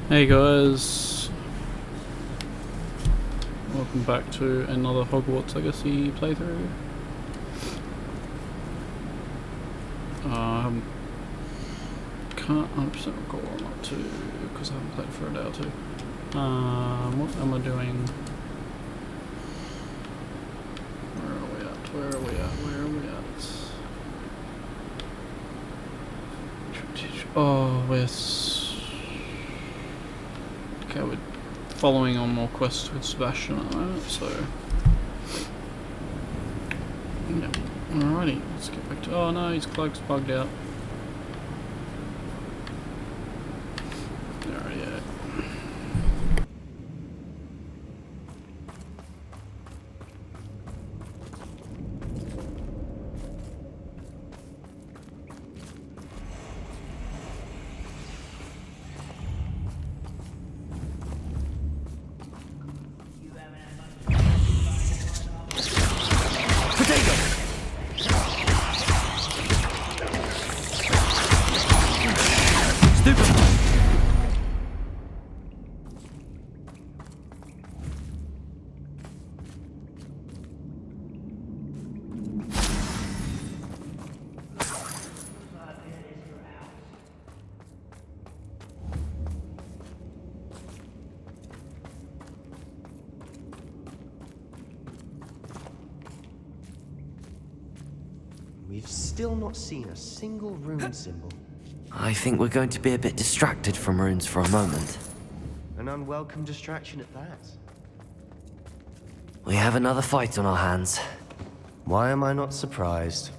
Hey guys, welcome back to another Hogwarts Legacy playthrough. Can't 100% recall what I'm up to because I haven't played for a day or two. What am I doing? Where are we at? Where are we at? Where are we at? Oh, okay, we're following on more quests with Sebastian at the moment, so yeah. Alrighty, let's get back to. Oh no, his cloak's bugged out. Alright, yeah. We've still not seen a single rune symbol. I think we're going to be a bit distracted from runes for a moment. An unwelcome distraction at that. We have another fight on our hands. Why am I not surprised?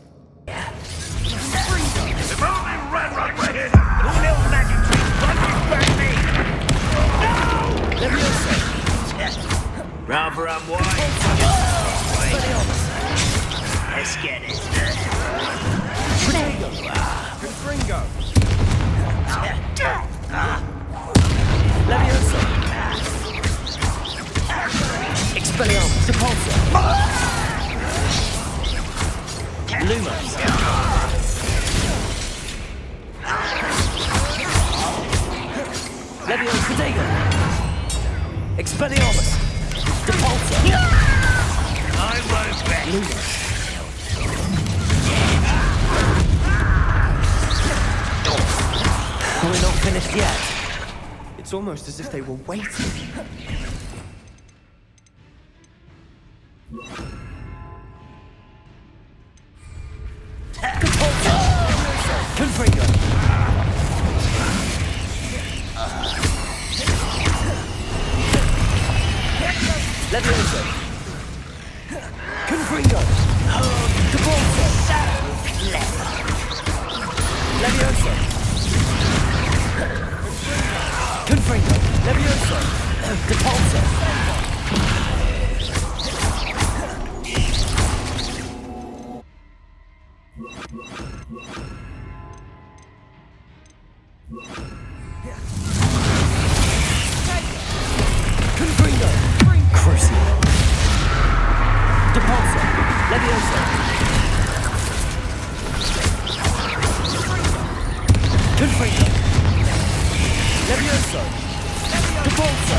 Rather unwise. Let's get it. Confringo! Leviosa! Expelliarmus! Sepulsa! Lumos! Leviosa! Protego! Expelliarmus! Sepulsa! I won't bet. Lumos! We're not finished yet. It's almost as if they were waiting. Confringo! Leviosa! Confringo! Sepulsa! Leviosa! Confringo! Leviosa! Sepulsa! Confringo! Crucio! Sepulsa! Leviosa! Confringo! Leviosa! Sepulsa!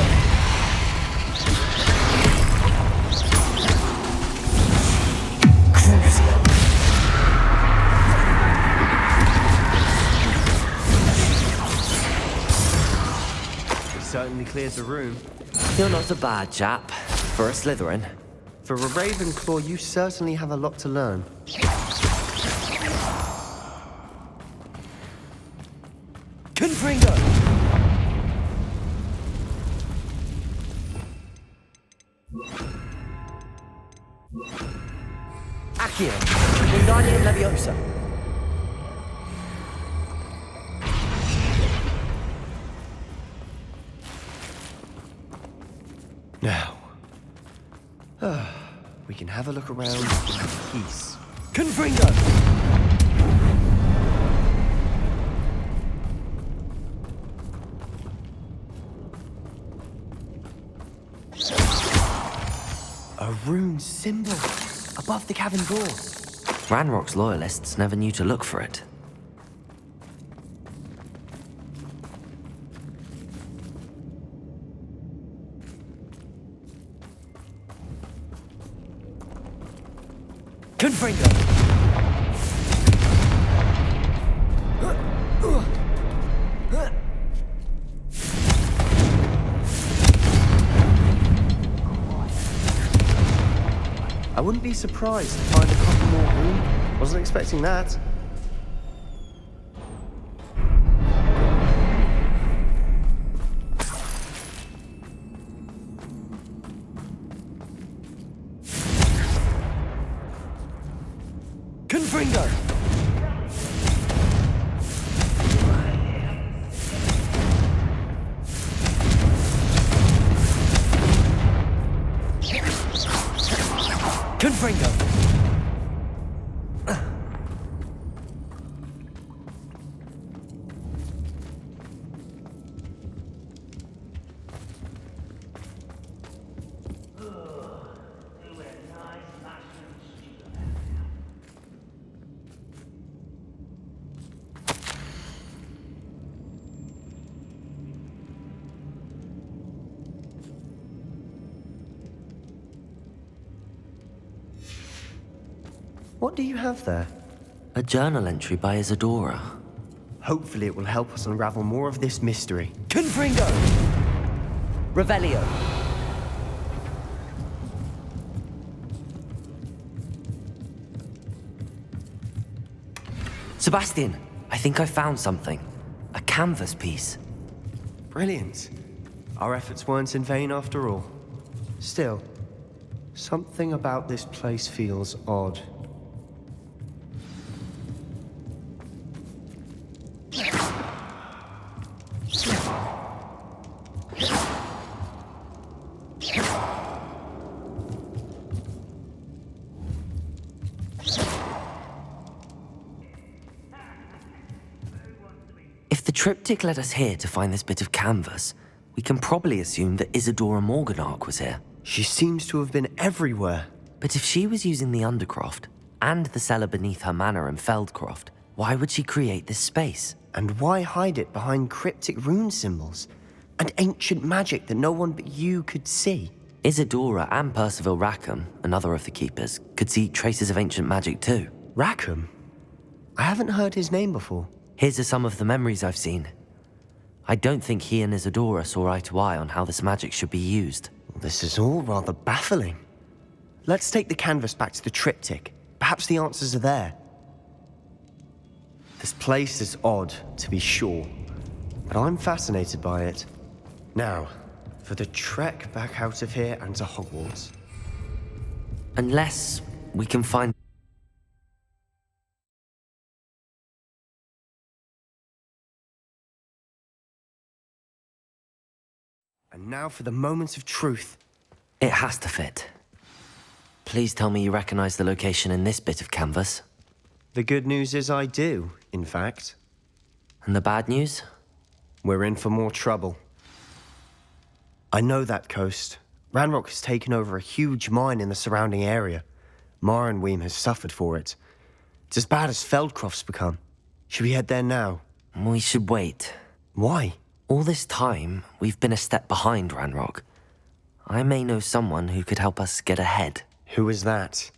Crucio! It certainly clears the room. You're not a bad chap for a Slytherin. For a Ravenclaw, you certainly have a lot to learn. Confringo! Accio! Wingardium Leviosa! Now, we can have a look around in peace. Confringo! A rune symbol above the cavern doors. Ranrock's loyalists never knew to look for it. Confringo! I wouldn't be surprised to find a couple more room. Wasn't expecting that. Confringo! Confringo! What do you have there? A journal entry by Isadora. Hopefully it will help us unravel more of this mystery. Confringo! Revelio. Sebastian, I think I found something. A canvas piece. Brilliant. Our efforts weren't in vain after all. Still, something about this place feels odd. If the triptych led us here to find this bit of canvas, we can probably assume that Isadora Morganark was here. She seems to have been everywhere. But if she was using the Undercroft and the cellar beneath her manor in Feldcroft, why would she create this space? And why hide it behind cryptic rune symbols? And ancient magic that no one but you could see? Isadora and Percival Rackham, another of the keepers, could see traces of ancient magic too. Rackham? I haven't heard his name before. Here's some of the memories I've seen. I don't think he and Isadora saw eye to eye on how this magic should be used. This is all rather baffling. Let's take the canvas back to the triptych. Perhaps the answers are there. This place is odd, to be sure, but I'm fascinated by it. Now, for the trek back out of here and to Hogwarts. Unless we can find... And now for the moment of truth. It has to fit. Please tell me you recognize the location in this bit of canvas. The good news is I do, in fact. And the bad news? We're in for more trouble. I know that coast. Ranrock has taken over a huge mine in the surrounding area. Marrenweem has suffered for it. It's as bad as Feldcroft's become. Should we head there now? We should wait. Why? All this time, we've been a step behind Ranrock. I may know someone who could help us get ahead. Who is that?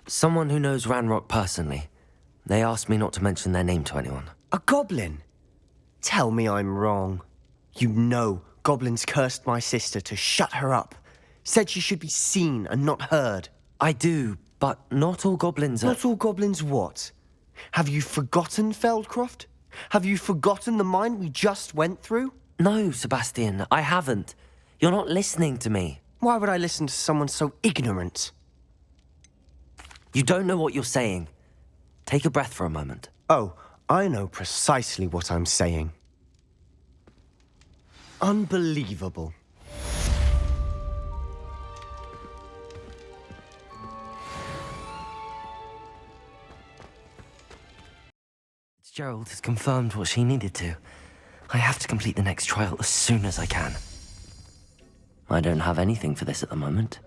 Someone who knows Ranrock personally. They asked me not to mention their name to anyone. A goblin? Tell me I'm wrong. You know goblins cursed my sister to shut her up. Said she should be seen and not heard. I do, but not all goblins are... Not all goblins what? Have you forgotten Feldcroft? Have you forgotten the mine we just went through? No, Sebastian, I haven't. You're not listening to me. Why would I listen to someone so ignorant? You don't know what you're saying. Take a breath for a moment. Oh, I know precisely what I'm saying. Unbelievable. Gerald has confirmed what she needed to. I have to complete the next trial as soon as I can. I don't have anything for this at the moment.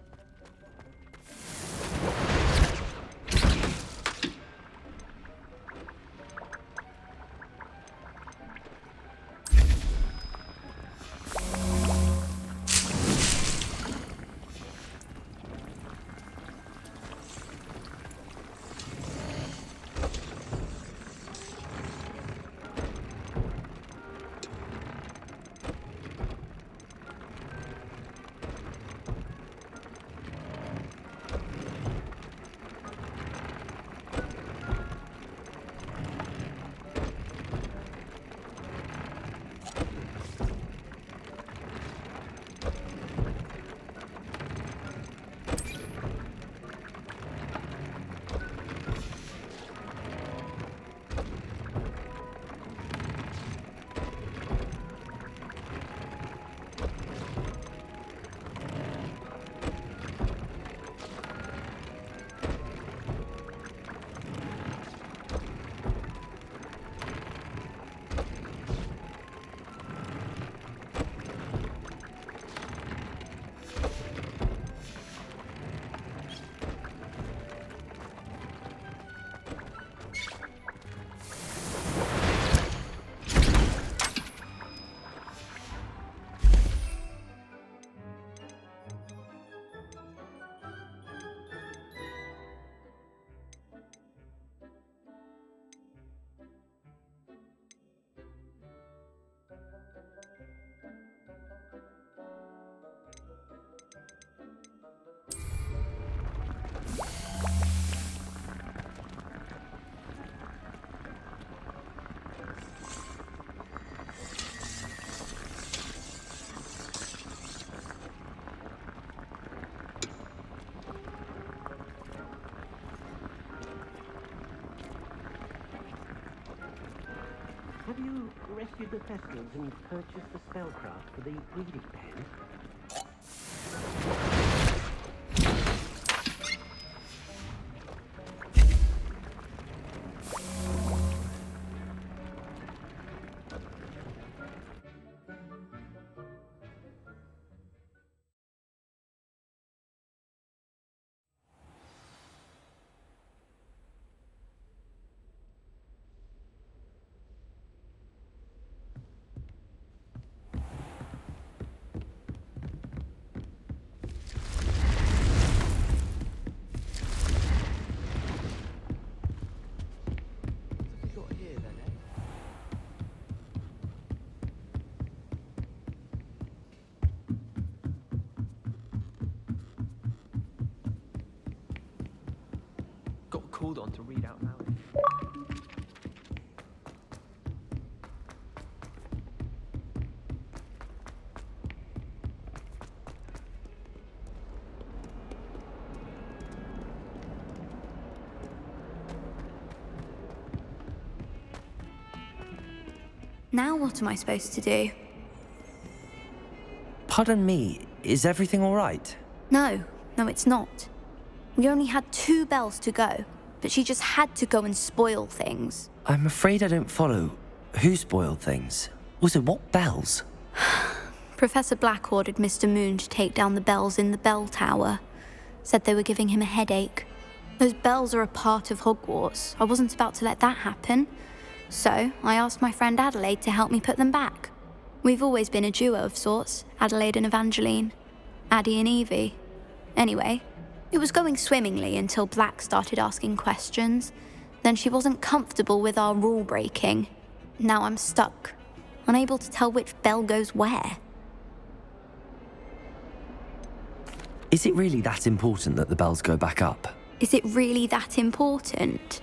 Have you rescued the Thespians and purchased the spellcraft for the reading pen? Got called on to read out loud. Now what am I supposed to do? Pardon me, is everything all right? No, it's not. We only had 2 bells to go, but she just had to go and spoil things. I'm afraid I don't follow. Who spoiled things? Also, what bells? Professor Black ordered Mr. Moon to take down the bells in the bell tower. Said they were giving him a headache. Those bells are a part of Hogwarts. I wasn't about to let that happen. So I asked my friend Adelaide to help me put them back. We've always been a duo of sorts, Adelaide and Evangeline. Addie and Evie. Anyway, it was going swimmingly until Black started asking questions. Then she wasn't comfortable with our rule breaking. Now I'm stuck, unable to tell which bell goes where. Is it really that important that the bells go back up? Is it really that important?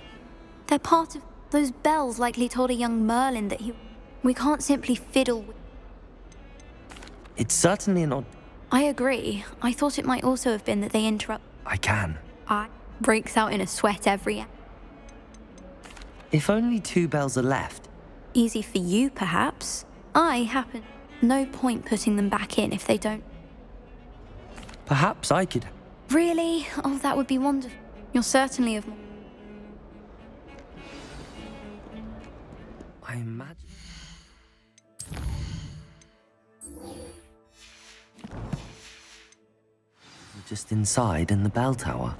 They're part of those bells likely told a young Merlin that we can't simply fiddle with. It's certainly an odd... I agree. I thought it might also have been that they interrupt. I can. I breaks out in a sweat every. If only 2 bells are left. Easy for you, perhaps. I happen. No point putting them back in if they don't. Perhaps I could... Really? Oh, that would be wonderful. You're certainly of. I imagine... We're just inside in the bell tower.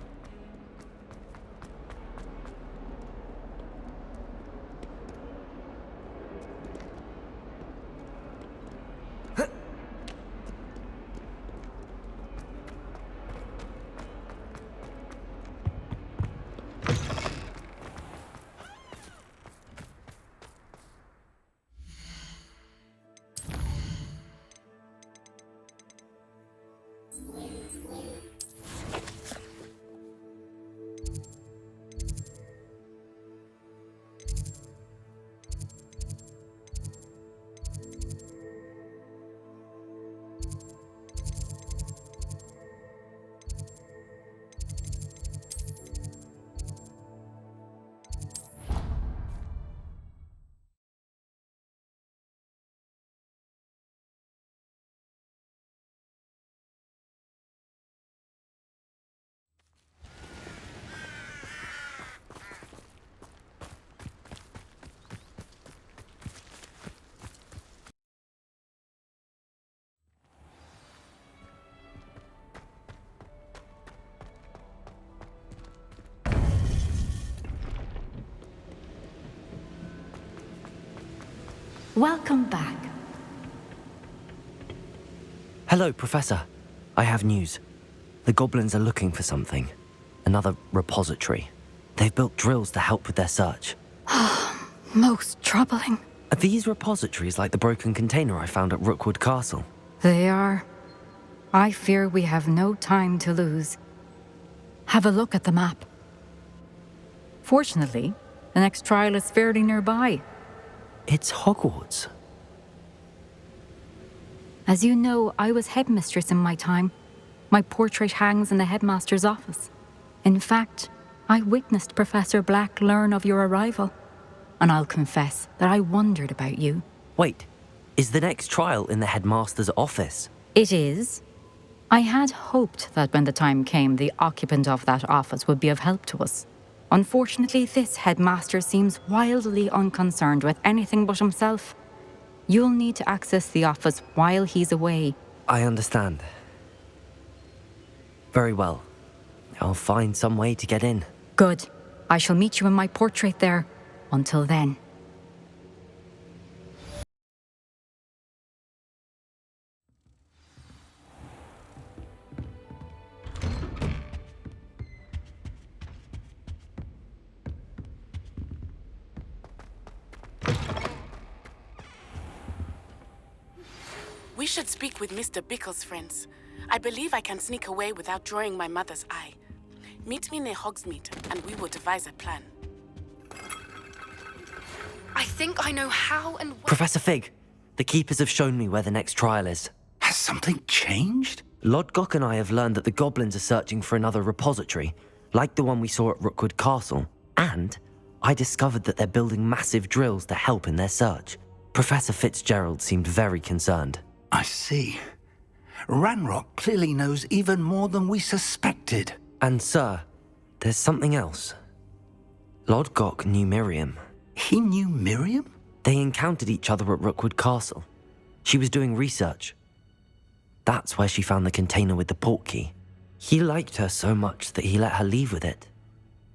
Welcome back. Hello, Professor. I have news. The goblins are looking for something. Another repository. They've built drills to help with their search. Most troubling. Are these repositories like the broken container I found at Rookwood Castle? They are. I fear we have no time to lose. Have a look at the map. Fortunately, the next trial is fairly nearby. It's Hogwarts. As you know, I was headmistress in my time. My portrait hangs in the headmaster's office. In fact, I witnessed Professor Black learn of your arrival. and I'll confess that I wondered about you. Wait, is the next trial in the headmaster's office? It is. I had hoped that when the time came, the occupant of that office would be of help to us. Unfortunately, this headmaster seems wildly unconcerned with anything but himself. You'll need to access the office while he's away. I understand. Very well. I'll find some way to get in. Good. I shall meet you in my portrait there. Until then. We should speak with Mr. Bickle's friends. I believe I can sneak away without drawing my mother's eye. Meet me near Hogsmeade, and we will devise a plan. I think I know how and where— Professor Fig, the Keepers have shown me where the next trial is. Has something changed? Lodgok and I have learned that the goblins are searching for another repository, like the one we saw at Rookwood Castle. And I discovered that they're building massive drills to help in their search. Professor Fitzgerald seemed very concerned. I see. Ranrock clearly knows even more than we suspected. And sir, there's something else. Lodgok knew Miriam. He knew Miriam? They encountered each other at Rookwood Castle. She was doing research. That's where she found the container with the portkey. He liked her so much that he let her leave with it,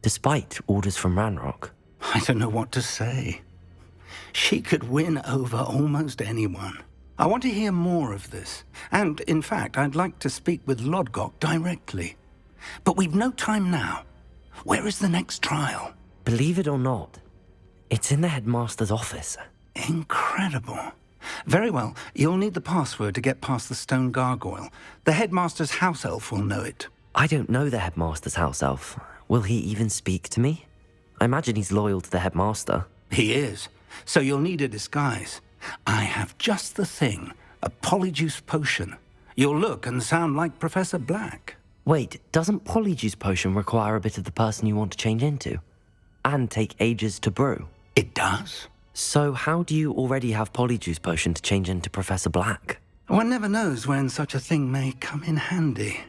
despite orders from Ranrock. I don't know what to say. She could win over almost anyone. I want to hear more of this. And, in fact, I'd like to speak with Lodgok directly. But we've no time now. Where is the next trial? Believe it or not, it's in the headmaster's office. Incredible. Very well. You'll need the password to get past the stone gargoyle. The headmaster's house elf will know it. I don't know the headmaster's house elf. Will he even speak to me? I imagine he's loyal to the headmaster. He is. So you'll need a disguise. I have just the thing. A polyjuice potion. You'll look and sound like Professor Black. Wait, doesn't Polyjuice Potion require a bit of the person you want to change into? And take ages to brew? It does. So how do you already have Polyjuice Potion to change into Professor Black? One never knows when such a thing may come in handy.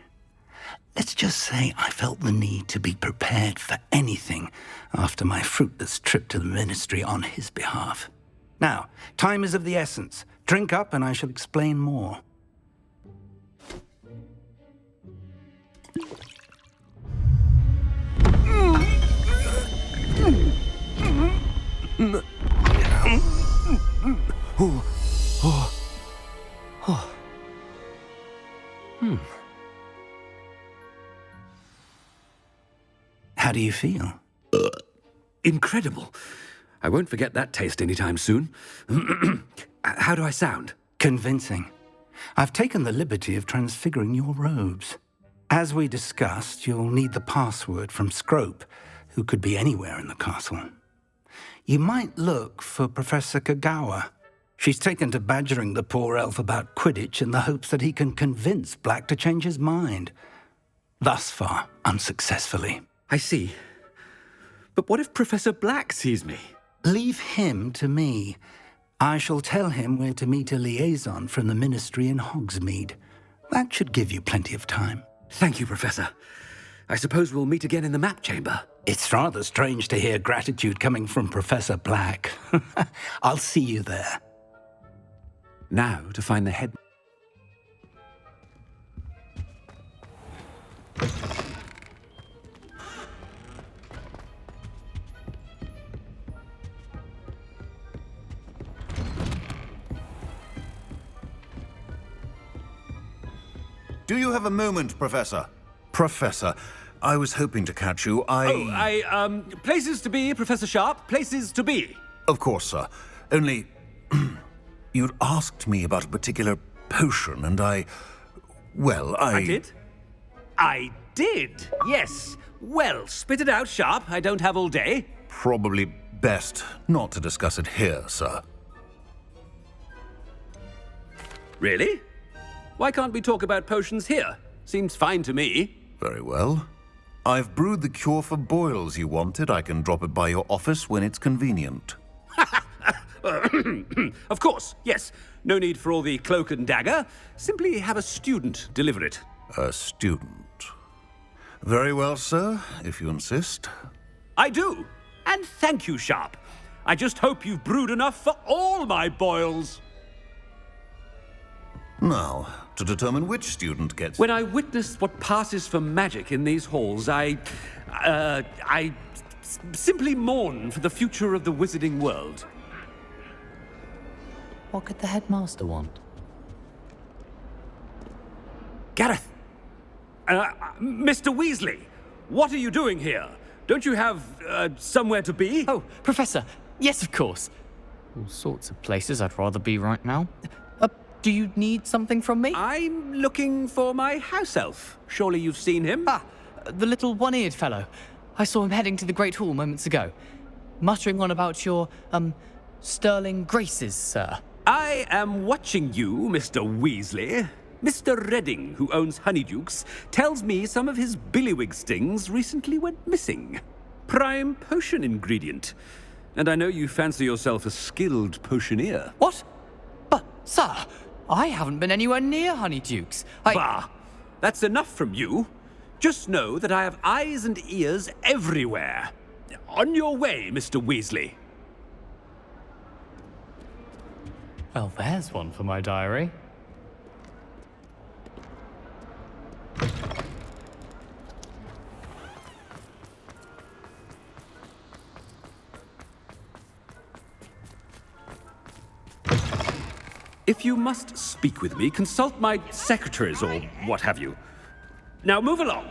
Let's just say I felt the need to be prepared for anything after my fruitless trip to the Ministry on his behalf. Now, time is of the essence. Drink up and I shall explain more. How do you feel? Incredible. I won't forget that taste anytime soon. How do I sound? Convincing. I've taken the liberty of transfiguring your robes. As we discussed, you'll need the password from Scrope, who could be anywhere in the castle. You might look for Professor Kagawa. She's taken to badgering the poor elf about Quidditch in the hopes that he can convince Black to change his mind. Thus far, unsuccessfully. I see. But what if Professor Black sees me? Leave him to me. I shall tell him where to meet a liaison from the Ministry in Hogsmeade. That should give you plenty of time. Thank you, Professor. I suppose we'll meet again in the map chamber. It's rather strange to hear gratitude coming from Professor Black. I'll see you there. Now to find the head... Do you have a moment, Professor? Professor, I was hoping to catch you. Places to be, Professor Sharp. Places to be. Of course, sir. Only... you'd asked me about a particular potion, and well, I did? I did, yes. Well, spit it out, Sharp. I don't have all day. Probably best not to discuss it here, sir. Really? Why can't we talk about potions here? Seems fine to me. Very well. I've brewed the cure for boils you wanted. I can drop it by your office when it's convenient. Of course, yes. No need for all the cloak and dagger. Simply have a student deliver it. A student. Very well, sir, if you insist. I do. And thank you, Sharp. I just hope you've brewed enough for all my boils. Now, to determine which student gets... When I witness what passes for magic in these halls, I simply mourn for the future of the wizarding world. What could the headmaster want? Gareth! Mr. Weasley, what are you doing here? Don't you have, somewhere to be? Oh, Professor. Yes, of course. All sorts of places I'd rather be right now. Do you need something from me? I'm looking for my house elf. Surely you've seen him? Ah, the little one-eared fellow. I saw him heading to the Great Hall moments ago, muttering on about your, sterling graces, sir. I am watching you, Mr. Weasley. Mr. Redding, who owns Honeydukes, tells me some of his billywig stings recently went missing. Prime potion ingredient. And I know you fancy yourself a skilled potioneer. What? But, sir, I haven't been anywhere near Honeydukes. Bah! That's enough from you. Just know that I have eyes and ears everywhere. On your way, Mr. Weasley. Well, there's one for my diary. If you must speak with me, consult my secretaries or what have you. Now move along.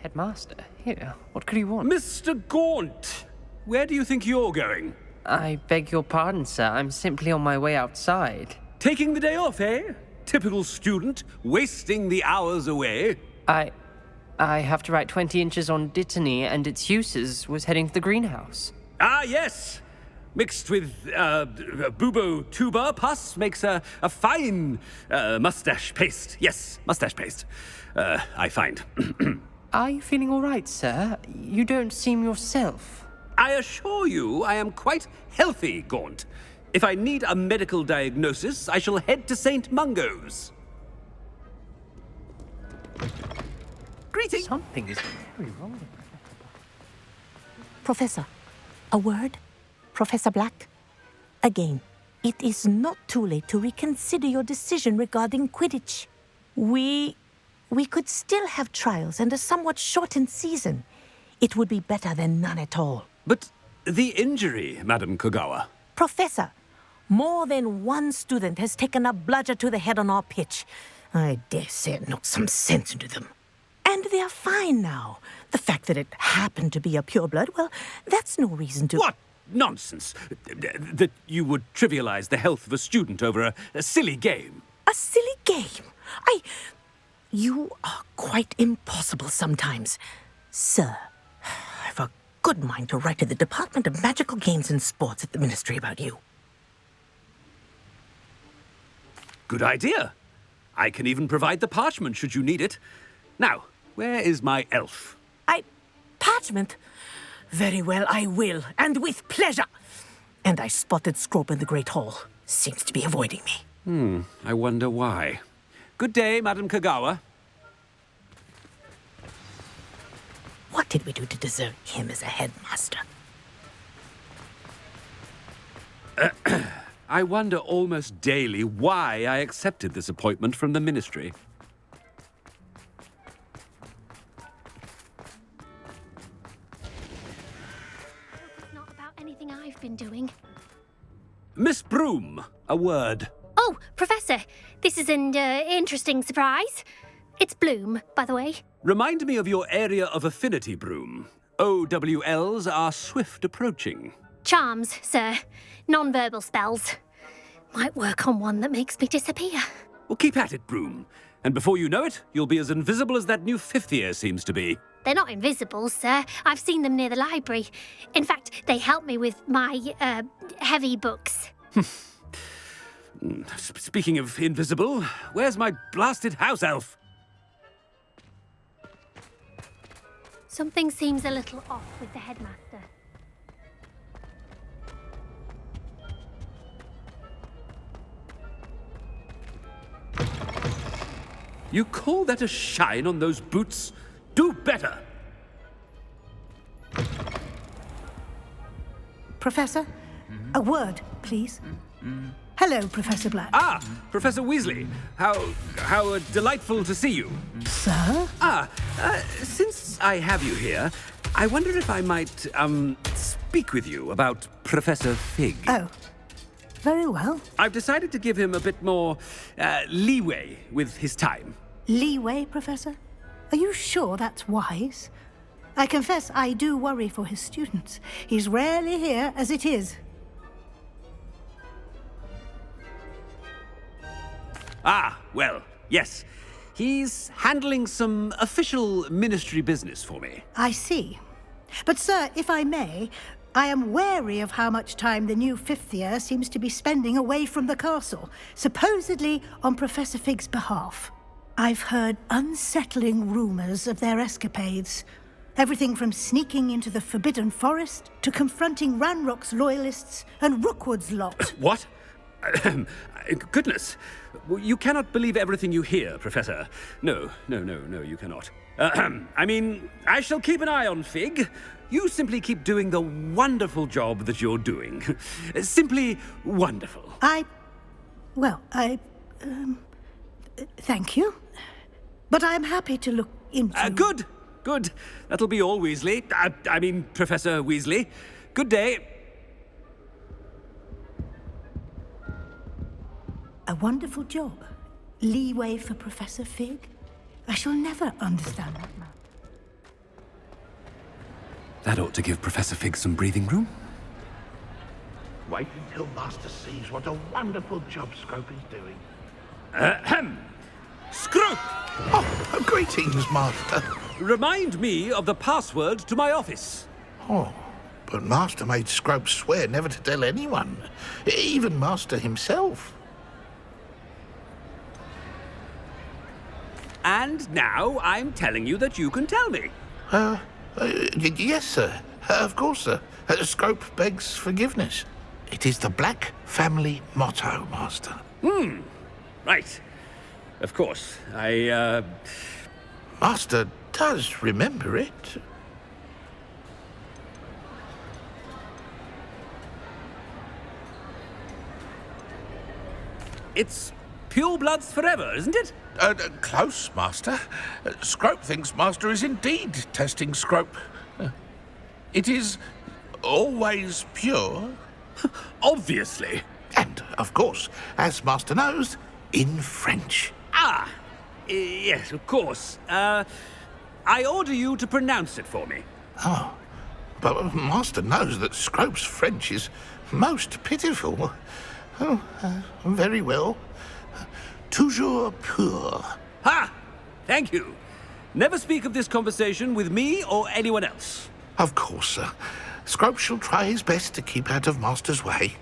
Headmaster, here, what could you want? Mr. Gaunt, where do you think you're going? I beg your pardon, sir. I'm simply on my way outside. Taking the day off, eh? Typical student, wasting the hours away. I have to write 20 inches on Dittany and its uses. Was heading to the greenhouse. Ah, yes. Mixed with bubo tuber pus makes a fine mustache paste. Yes, mustache paste. I find. Are you feeling all right, sir? You don't seem yourself. I assure you I am quite healthy, Gaunt. If I need a medical diagnosis, I shall head to St. Mungo's. Greetings. Something is very wrong. Professor, a word? Professor Black? Again, it is not too late to reconsider your decision regarding Quidditch. We could still have trials and a somewhat shortened season. It would be better than none at all. But the injury, Madam Kogawa. Professor, more than one student has taken a bludger to the head on our pitch. I dare say it knocked some sense into them. And they are fine now. The fact that it happened to be a pureblood, well, that's no reason to... What nonsense! That you would trivialize the health of a student over a silly game. A silly game? You are quite impossible sometimes. Sir, I've a good mind to write to the Department of Magical Games and Sports at the Ministry about you. Good idea. I can even provide the parchment should you need it. Now, where is my elf? Parchment? Very well, I will, and with pleasure. And I spotted Scrope in the Great Hall. Seems to be avoiding me. I wonder why. Good day, Madam Kogawa. What did we do to deserve him as a headmaster? I wonder almost daily why I accepted this appointment from the Ministry. It's not about anything I've been doing. Miss Broom, a word. Oh, Professor, this is an interesting surprise. It's Bloom, by the way. Remind me of your area of affinity, Broom. OWLs are swift approaching. Charms, sir. Non-verbal spells. Might work on one that makes me disappear. Well, keep at it, Broom. And before you know it, you'll be as invisible as that new fifth year seems to be. They're not invisible, sir. I've seen them near the library. In fact, they help me with my, heavy books. Speaking of invisible, where's my blasted house elf? Something seems a little off with the headmaster. You call that a shine on those boots? Do better! Professor, a word, please. Hello, Professor Black. Ah, Professor Weasley. How delightful to see you. Sir? Since I have you here, I wonder if I might, speak with you about Professor Fig. Oh, very well. I've decided to give him a bit more, leeway with his time. Leeway, Professor? Are you sure that's wise? I confess I do worry for his students. He's rarely here as it is. Ah, well, yes. He's handling some official ministry business for me. I see. But, sir, if I may, I am wary of how much time the new fifth year seems to be spending away from the castle, supposedly on Professor Fig's behalf. I've heard unsettling rumors of their escapades. Everything from sneaking into the Forbidden Forest to confronting Ranrock's loyalists and Rookwood's lot. What? Goodness. You cannot believe everything you hear, Professor. No, you cannot. I mean, I shall keep an eye on Fig. You simply keep doing the wonderful job that you're doing. Simply wonderful. Thank you. But I'm happy to look into... Good. That'll be all, Weasley. I mean, Professor Weasley. Good day. A wonderful job. Leeway for Professor Fig. I shall never understand that man. That ought to give Professor Fig some breathing room. Wait until Master sees what a wonderful job Scrope is doing. Scrope! Oh, greetings, Master. Remind me of the password to my office. Oh, but Master made Scrope swear never to tell anyone, even Master himself. And now I'm telling you that you can tell me. Yes, sir. Of course, sir. Scrope begs forgiveness. It is the Black family motto, Master. Right. Of course. Master does remember it. It's pure bloods forever, isn't it? Close, Master. Scrope thinks Master is indeed testing Scrope. It is always pure. Obviously. And, of course, as Master knows, in French. Yes, of course. I order you to pronounce it for me. Oh, but Master knows that Scrope's French is most pitiful. Oh, very well. Toujours pur. Ha! Thank you. Never speak of this conversation with me or anyone else. Of course, sir. Scrope shall try his best to keep out of Master's way.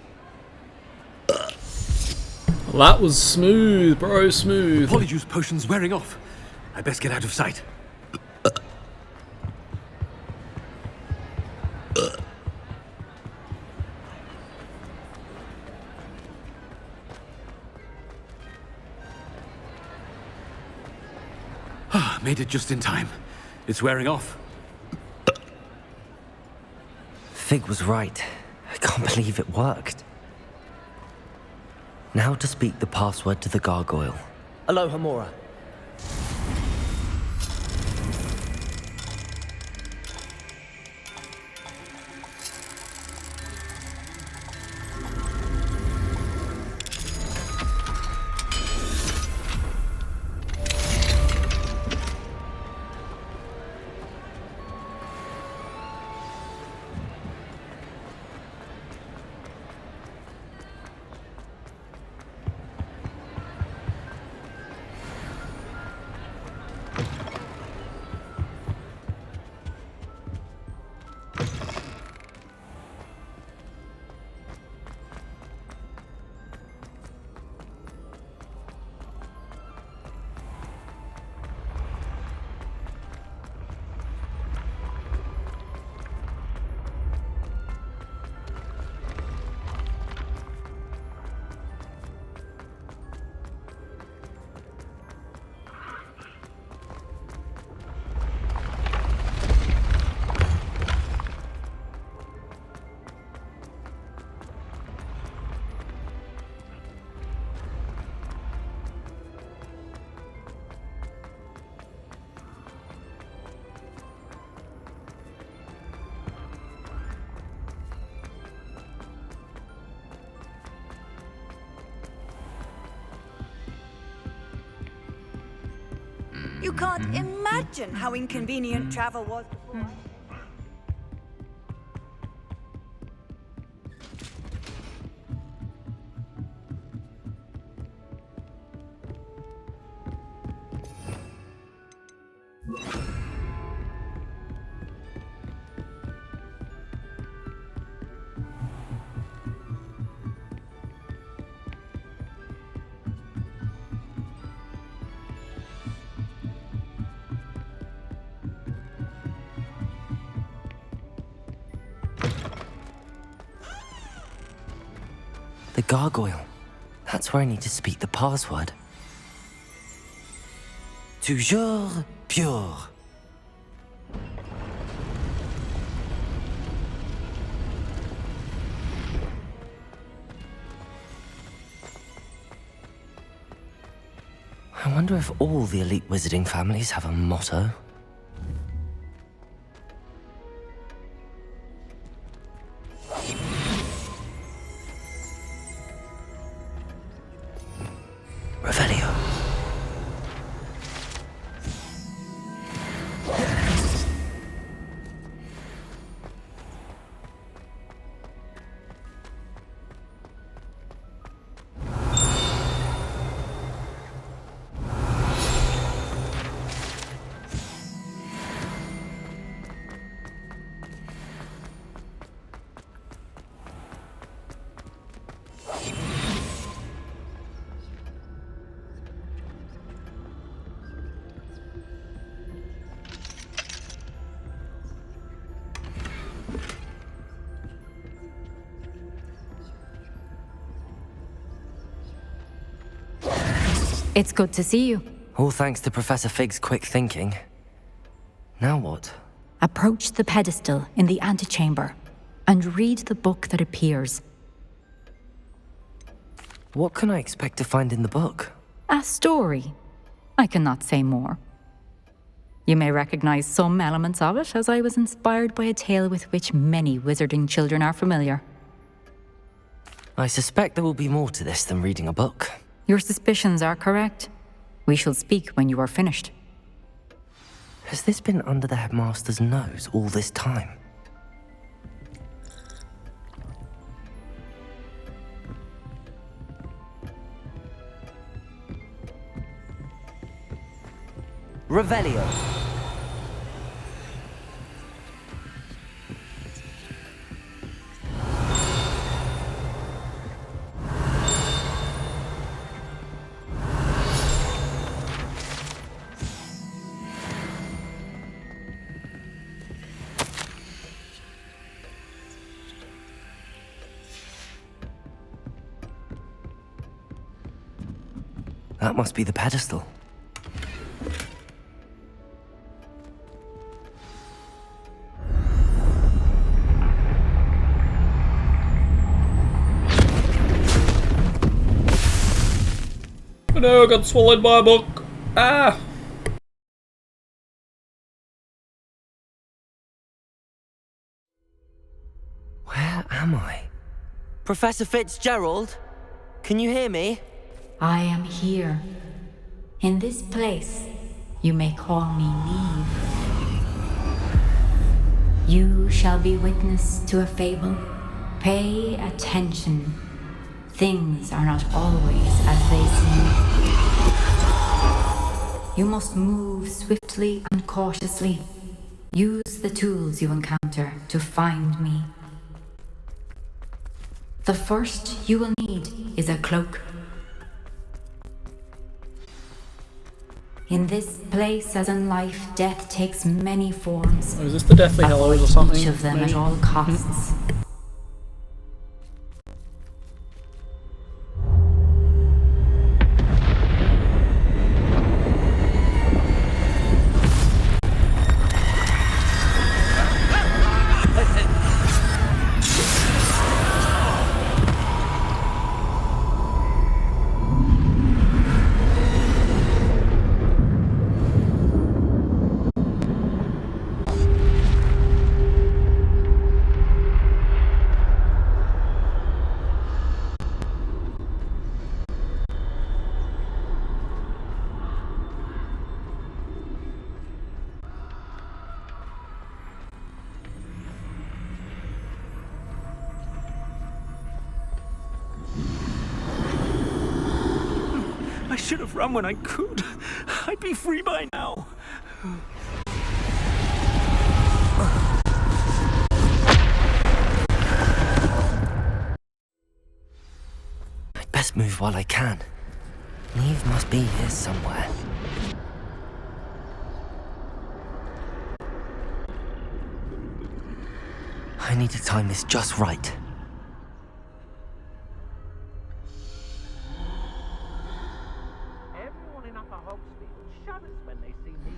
Well, that was smooth, bro, smooth. Polyjuice potion's wearing off. I best get out of sight. Made it just in time. It's wearing off. Fig was right. I can't believe it worked. Now to speak the password to the gargoyle. Alohomora. can't imagine how inconvenient travel was before. The gargoyle. That's where I need to speak the password. Toujours pure. I wonder if all the elite wizarding families have a motto. Revelio. It's good to see you. All thanks to Professor Fig's quick thinking. Now what? Approach the pedestal in the antechamber and read the book that appears. What can I expect to find in the book? A story. I cannot say more. You may recognize some elements of it, as I was inspired by a tale with which many wizarding children are familiar. I suspect there will be more to this than reading a book. Your suspicions are correct. We shall speak when you are finished. Has this been under the headmaster's nose all this time? Revelio. That must be the pedestal. Oh no, I got swallowed by a book. Ah! Where am I? Professor Fitzgerald? Can you hear me? I am here. In this place, you may call me Neve. You shall be witness to a fable. Pay attention. Things are not always as they seem. You must move swiftly and cautiously. Use the tools you encounter to find me. The first you will need is a cloak. In this place, as in life, death takes many forms. Oh, is this the Deathly Hallows or something? Each of them maybe? at all costs. should have run when I could. I'd be free by now. I'd best move while I can. Neve must be here somewhere. I need to time this just right. Everyone in Upper Hogsfield shudders when they see me.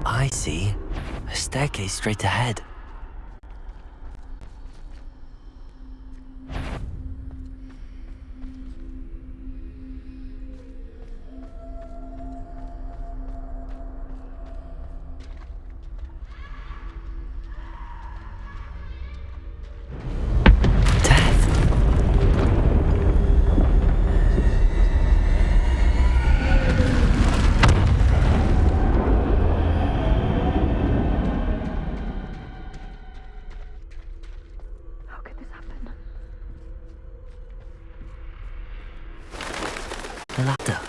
I see. A staircase straight ahead. The ladder.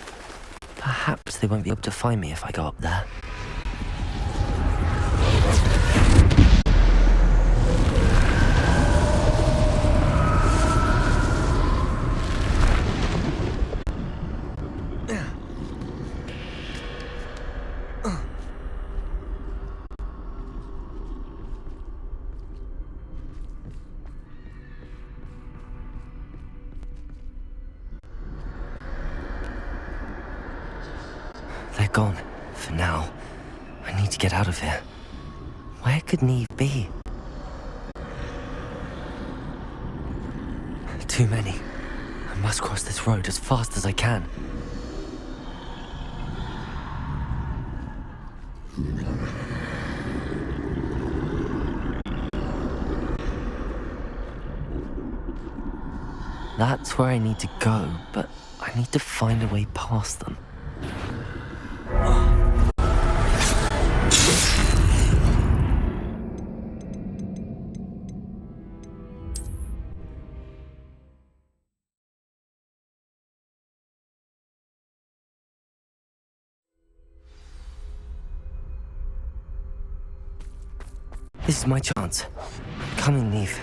Perhaps they won't be able to find me if I go up there. They're gone, for now. I need to get out of here. Where could Neve be? Too many. I must cross this road as fast as I can. That's where I need to go, but I need to find a way past them. This is my chance. Coming, Neve.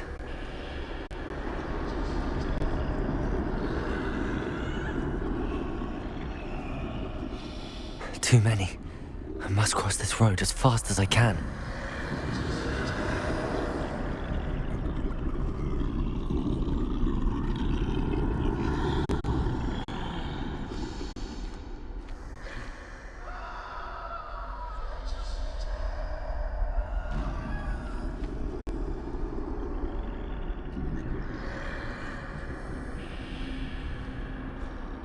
Too many. I must cross this road as fast as I can.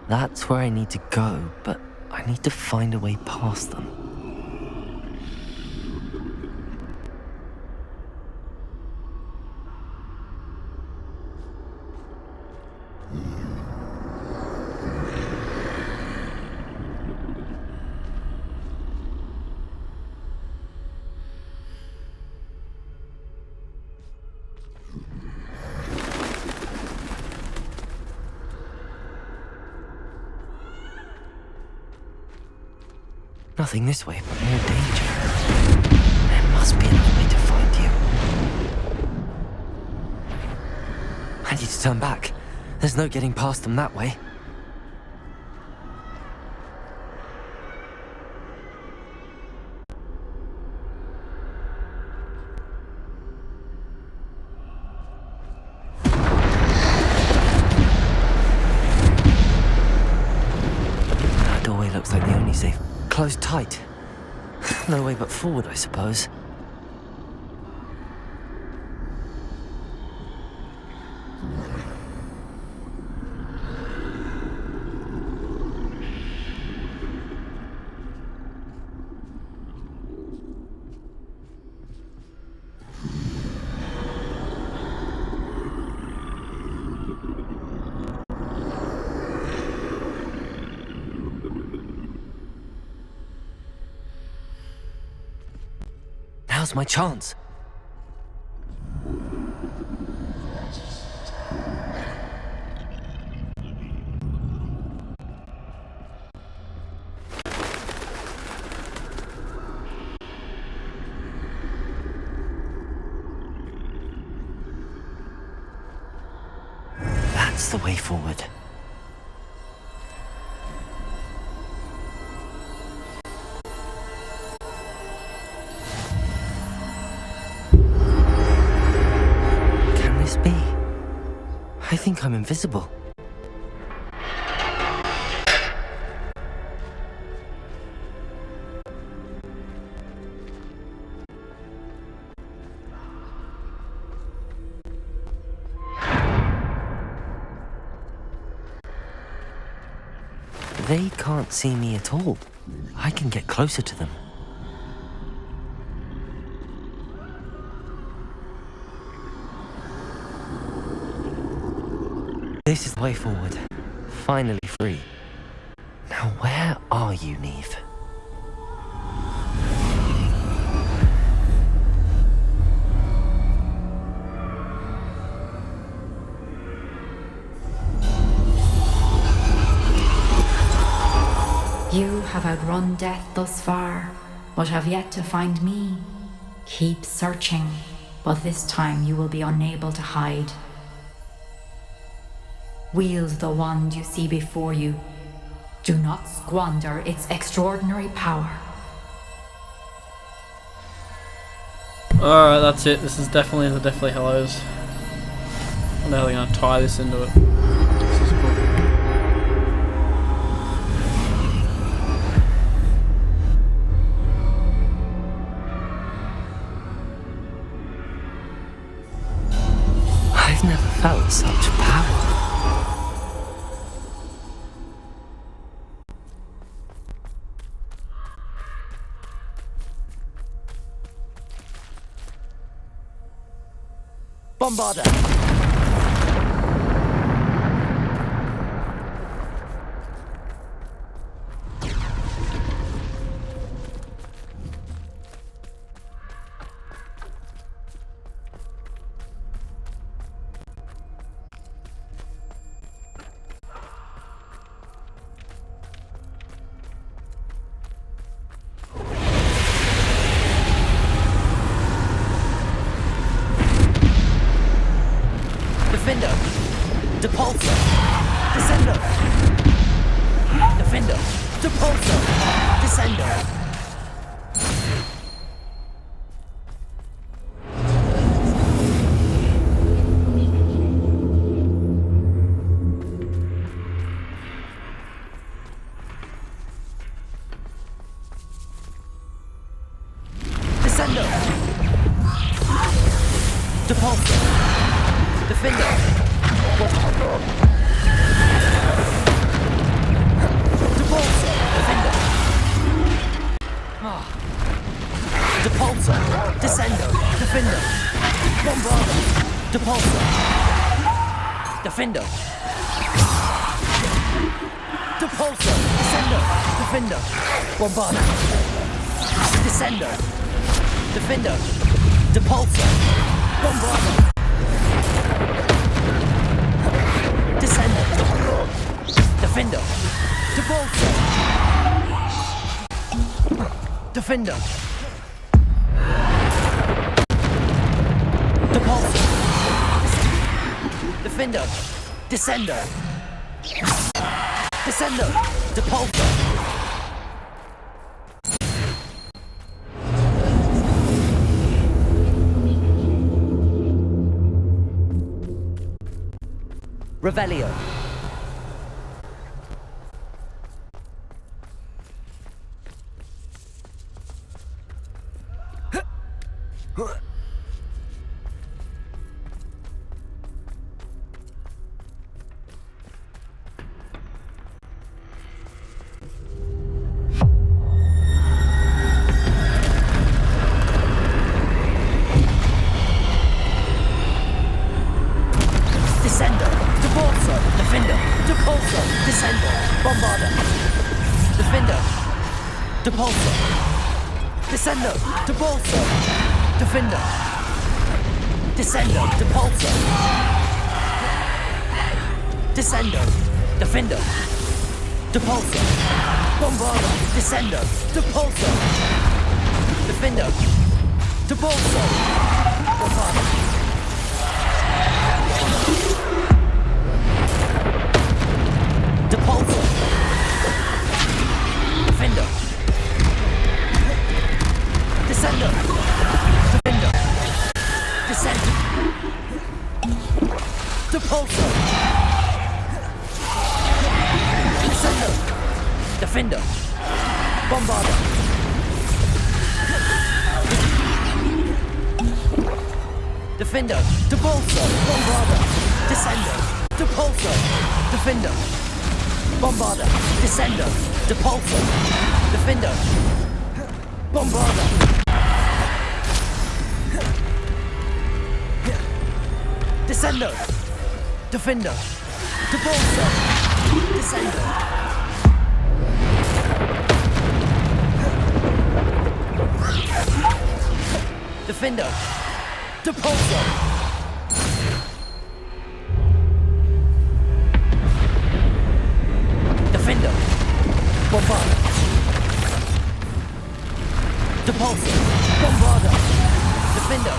That's where I need to go, but I need to find a way past them. Nothing this way, but more danger. There must be another way to find you. I need to turn back. There's no getting past them that way. That doorway looks like the only safe. Closed tight. No way but forward, I suppose. Now's my chance. That's the way forward. Can this be? I think I'm invisible. They can't see me at all. I can get closer to them. This is the way forward. Finally free. Now where are you, Neve? You have outrun death thus far, but have yet to find me. Keep searching, but this time you will be unable to hide. Wield the wand you see before you. Do not squander its extraordinary power. Alright, that's it. This is definitely the Deathly Hallows. I wonder how they're going to tie this into it. This is cool. I've never felt such power. Bombarder! Defender! Depulsor! Descender! Defender! Depulsor! Descender! Descender! Depulsor! Defender! Depulsor! Defender! Depulsor! Descender! Defender! Bombarder! Depulsor! Defender! Depulsor! Descender! Defender! Bombarder! Descender! Defender! Depulsor! Bombarder! Descender! Defender! Depulsor! Defender! Depulsor! Defender! Descender! Descender! Depulsor! Revelio. Descender, Depulsor, Defender, Depulsor, Descender, Bombarder, Defender, Depulsor, Descender, Depulsor, Defender. Descendo. Depulso. Descendo. Defender. Depulso. Bombarda. Descendo. Depulso. Defender. Depulso. Bombarda. Depulso. Defender. Descendo. Defender. Descend. Depulso. Descendo. Defender. Bombarda. Defender. Depulso. Bombarda. Descendo. Depulso. Defender. Bombarda. Descendo. Depulso. Defender. Bombarda. Descendo. Defender. Depulso. Descendo. Defender. Depulso. Defender. Bombarda. Depulso. Bombarda. Defender.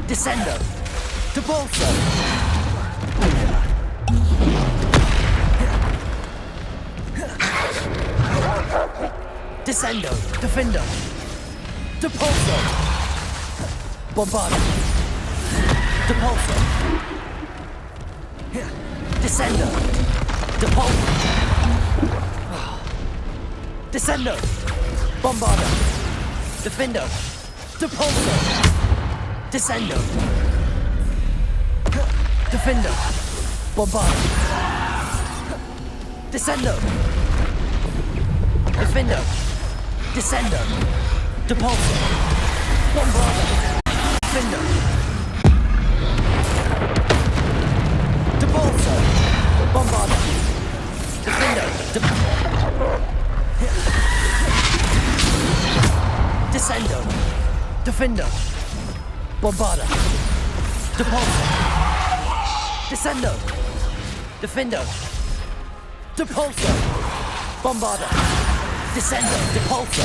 Descendo. Depulso. Descendo. Defender. Depulso. Bombarda. Depulso. Descendo. Depulso. Descendo. Bombarda. Defender. Depulso. Descendo. Defender. Bombarda. Descendo. Defender. Descendo. Depulso. Bombarda. Defender. Depulso. Bombarda. Defender. Descendo. Defender. Bombarda. Depulso. Descendo. Defender. Depulso. Bombarda. Descendo. Depulso.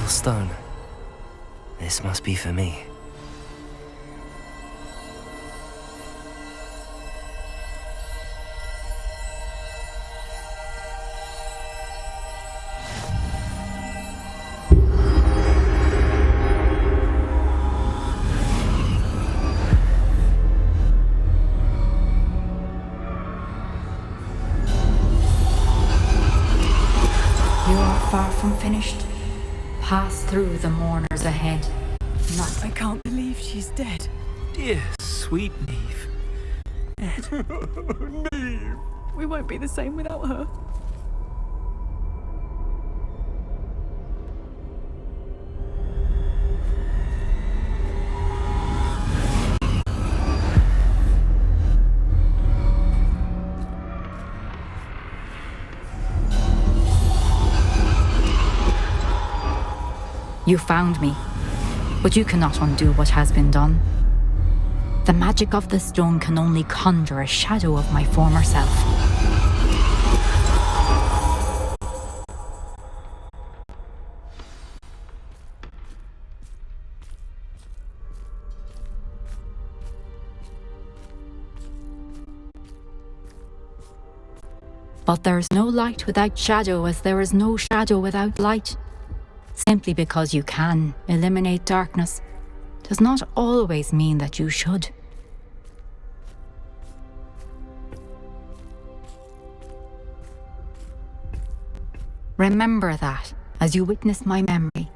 Stone. This must be for me. You are far from finished. Pass through the mourners ahead. Not. I can't believe she's dead. Dear, sweet Neve. Neve! We won't be the same without her. You found me, but you cannot undo what has been done. The magic of the stone can only conjure a shadow of my former self. But there is no light without shadow, as there is no shadow without light. Simply because you can eliminate darkness does not always mean that you should. Remember that as you witness my memory.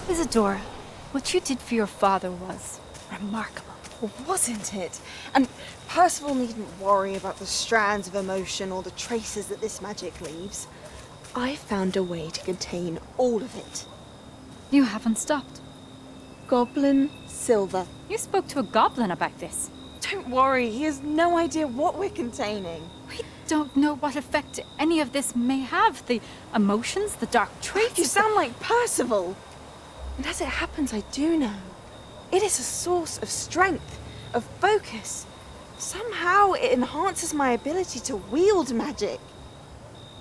Isadora, what you did for your father was remarkable, wasn't it? And Percival needn't worry about the strands of emotion or the traces that this magic leaves. I found a way to contain all of it. You haven't stopped. Goblin Silver. You spoke to a goblin about this. Don't worry, he has no idea what we're containing. We don't know what effect any of this may have. The emotions, the dark traits. You sound like Percival. And as it happens, I do know. It is a source of strength, of focus. Somehow it enhances my ability to wield magic.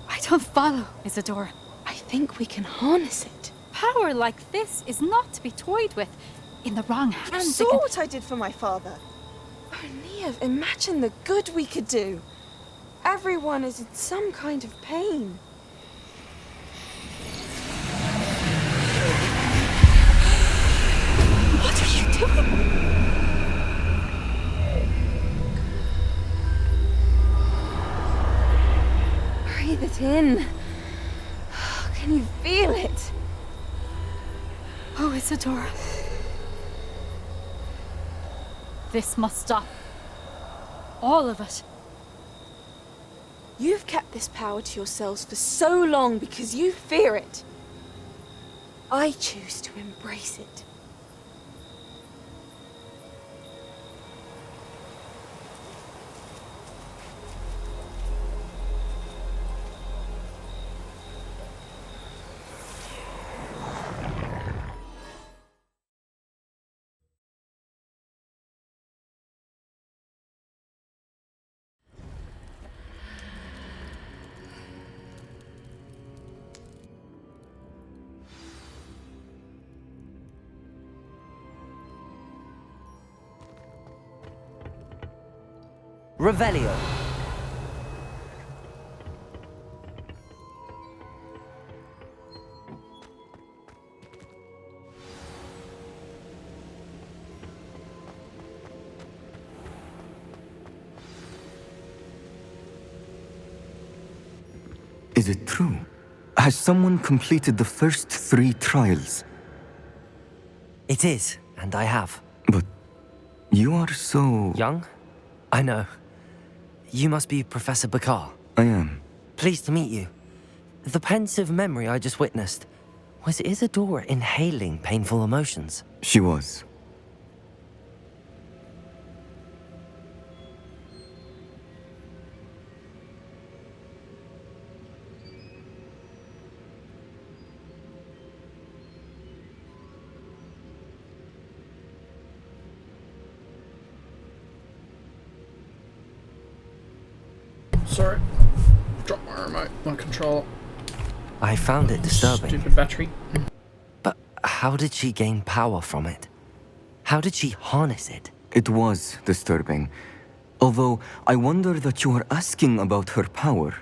I don't follow, Isadora. I think we can harness it. Power like this is not to be toyed with. In the wrong hands. You saw what I did for my father. Oh, Neve, imagine the good we could do. Everyone is in some kind of pain. What are you doing? Breathe it in. Can you feel it? Oh, Isadora. This must stop. All of it. You've kept this power to yourselves for so long because you fear it. I choose to embrace it. Revelio. Is it true? Has someone completed the first 3 trials? It is, and I have. But you are so... young? I know. You must be Professor Bakar. I am. Pleased to meet you. The pensive memory I just witnessed, was Isadora inhaling painful emotions? She was. Sorry. Drop my remote, my controller. I found it disturbing. Stupid battery. But how did she gain power from it? How did she harness it? It was disturbing. Although, I wonder that you are asking about her power.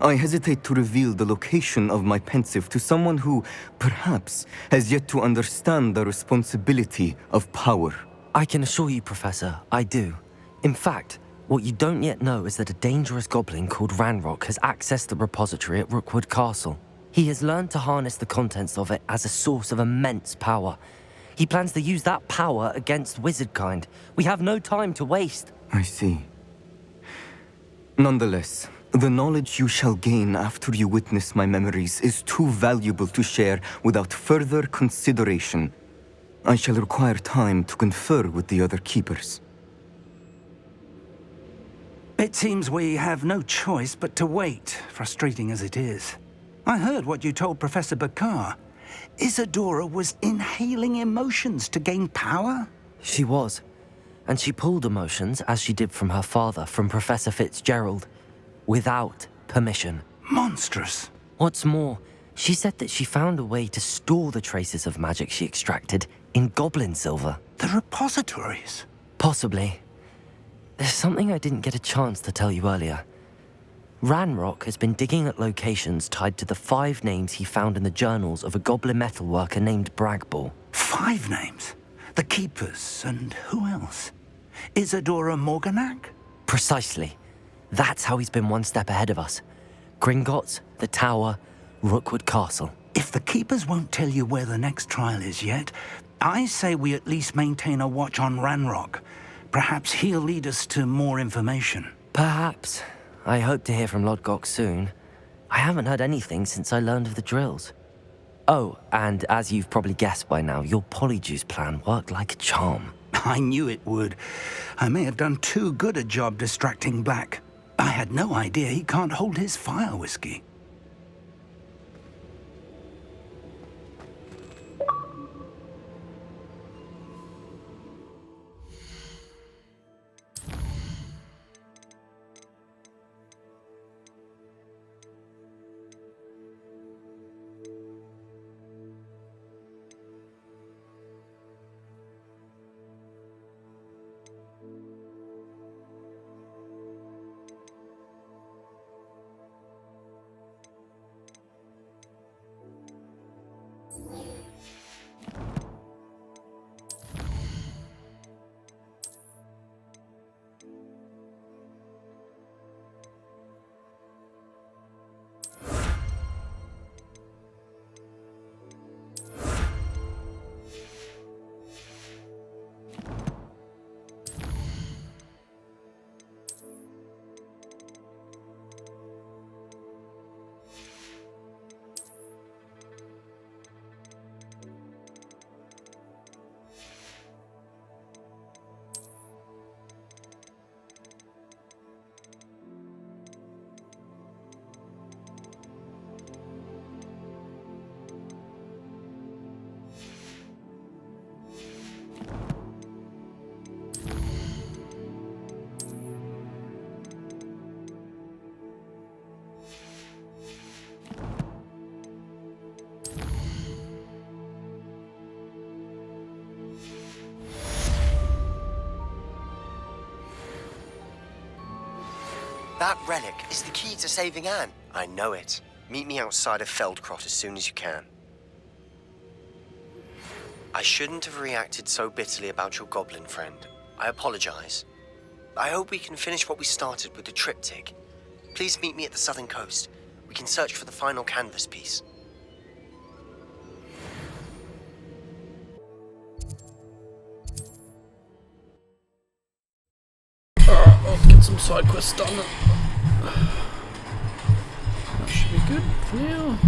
I hesitate to reveal the location of my pensive to someone who, perhaps, has yet to understand the responsibility of power. I can assure you, Professor, I do. In fact, what you don't yet know is that a dangerous goblin called Ranrock has accessed the repository at Rookwood Castle. He has learned to harness the contents of it as a source of immense power. He plans to use that power against wizardkind. We have no time to waste. I see. Nonetheless, the knowledge you shall gain after you witness my memories is too valuable to share without further consideration. I shall require time to confer with the other keepers. It seems we have no choice but to wait, frustrating as it is. I heard what you told Professor Bakar. Isadora was inhaling emotions to gain power? She was. And she pulled emotions, as she did from her father, from Professor Fitzgerald, without permission. Monstrous. What's more, she said that she found a way to store the traces of magic she extracted in goblin silver. The repositories? Possibly. There's something I didn't get a chance to tell you earlier. Ranrock has been digging at locations tied to the 5 names he found in the journals of a goblin metalworker named Bragball. 5 names? The Keepers, and who else? Isadora Morganac? Precisely. That's how he's been one step ahead of us. Gringotts, the Tower, Rookwood Castle. If the Keepers won't tell you where the next trial is yet, I say we at least maintain a watch on Ranrock. Perhaps he'll lead us to more information. Perhaps. I hope to hear from Lodgok soon. I haven't heard anything since I learned of the drills. Oh, and as you've probably guessed by now, your polyjuice plan worked like a charm. I knew it would. I may have done too good a job distracting Black. I had no idea he can't hold his fire whiskey. That relic is the key to saving Anne. I know it. Meet me outside of Feldcrot as soon as you can. I shouldn't have reacted so bitterly about your goblin friend. I apologize. I hope we can finish what we started with the triptych. Please meet me at the southern coast. We can search for the final canvas piece. Let's get some side quests done. That should be good for now.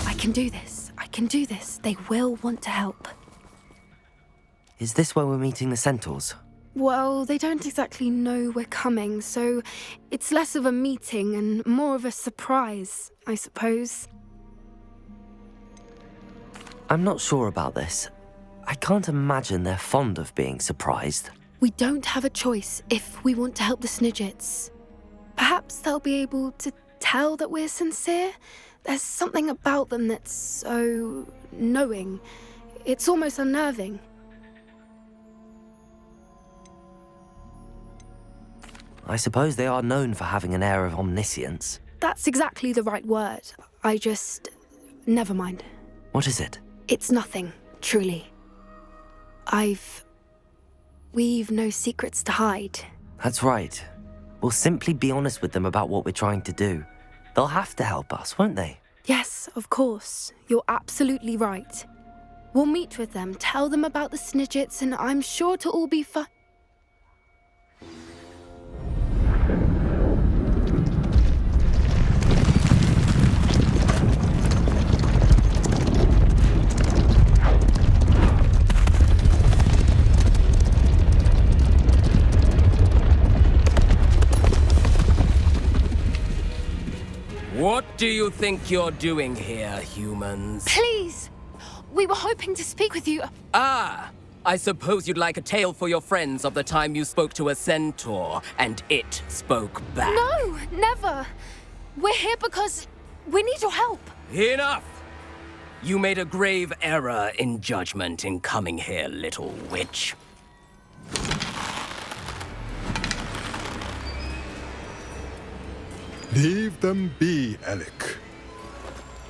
I can do this. I can do this. They will want to help. Is this where we're meeting the centaurs? Well, they don't exactly know we're coming, so it's less of a meeting and more of a surprise, I suppose. I'm not sure about this. I can't imagine they're fond of being surprised. We don't have a choice if we want to help the Snidgets. Perhaps they'll be able to tell that we're sincere. There's something about them that's so knowing. It's almost unnerving. I suppose they are known for having an air of omniscience. That's exactly the right word. Never mind. What is it? It's nothing, truly. We've no secrets to hide. That's right. We'll simply be honest with them about what we're trying to do. They'll have to help us, won't they? Yes, of course. You're absolutely right. We'll meet with them, tell them about the Snidgets, and I'm sure to all be fine. What do you think you're doing here, humans? Please! We were hoping to speak with you. Ah! I suppose you'd like a tale for your friends of the time you spoke to a centaur, and it spoke back. No, never. We're here because we need your help. Enough! You made a grave error in judgment in coming here, little witch. Leave them be, Alec.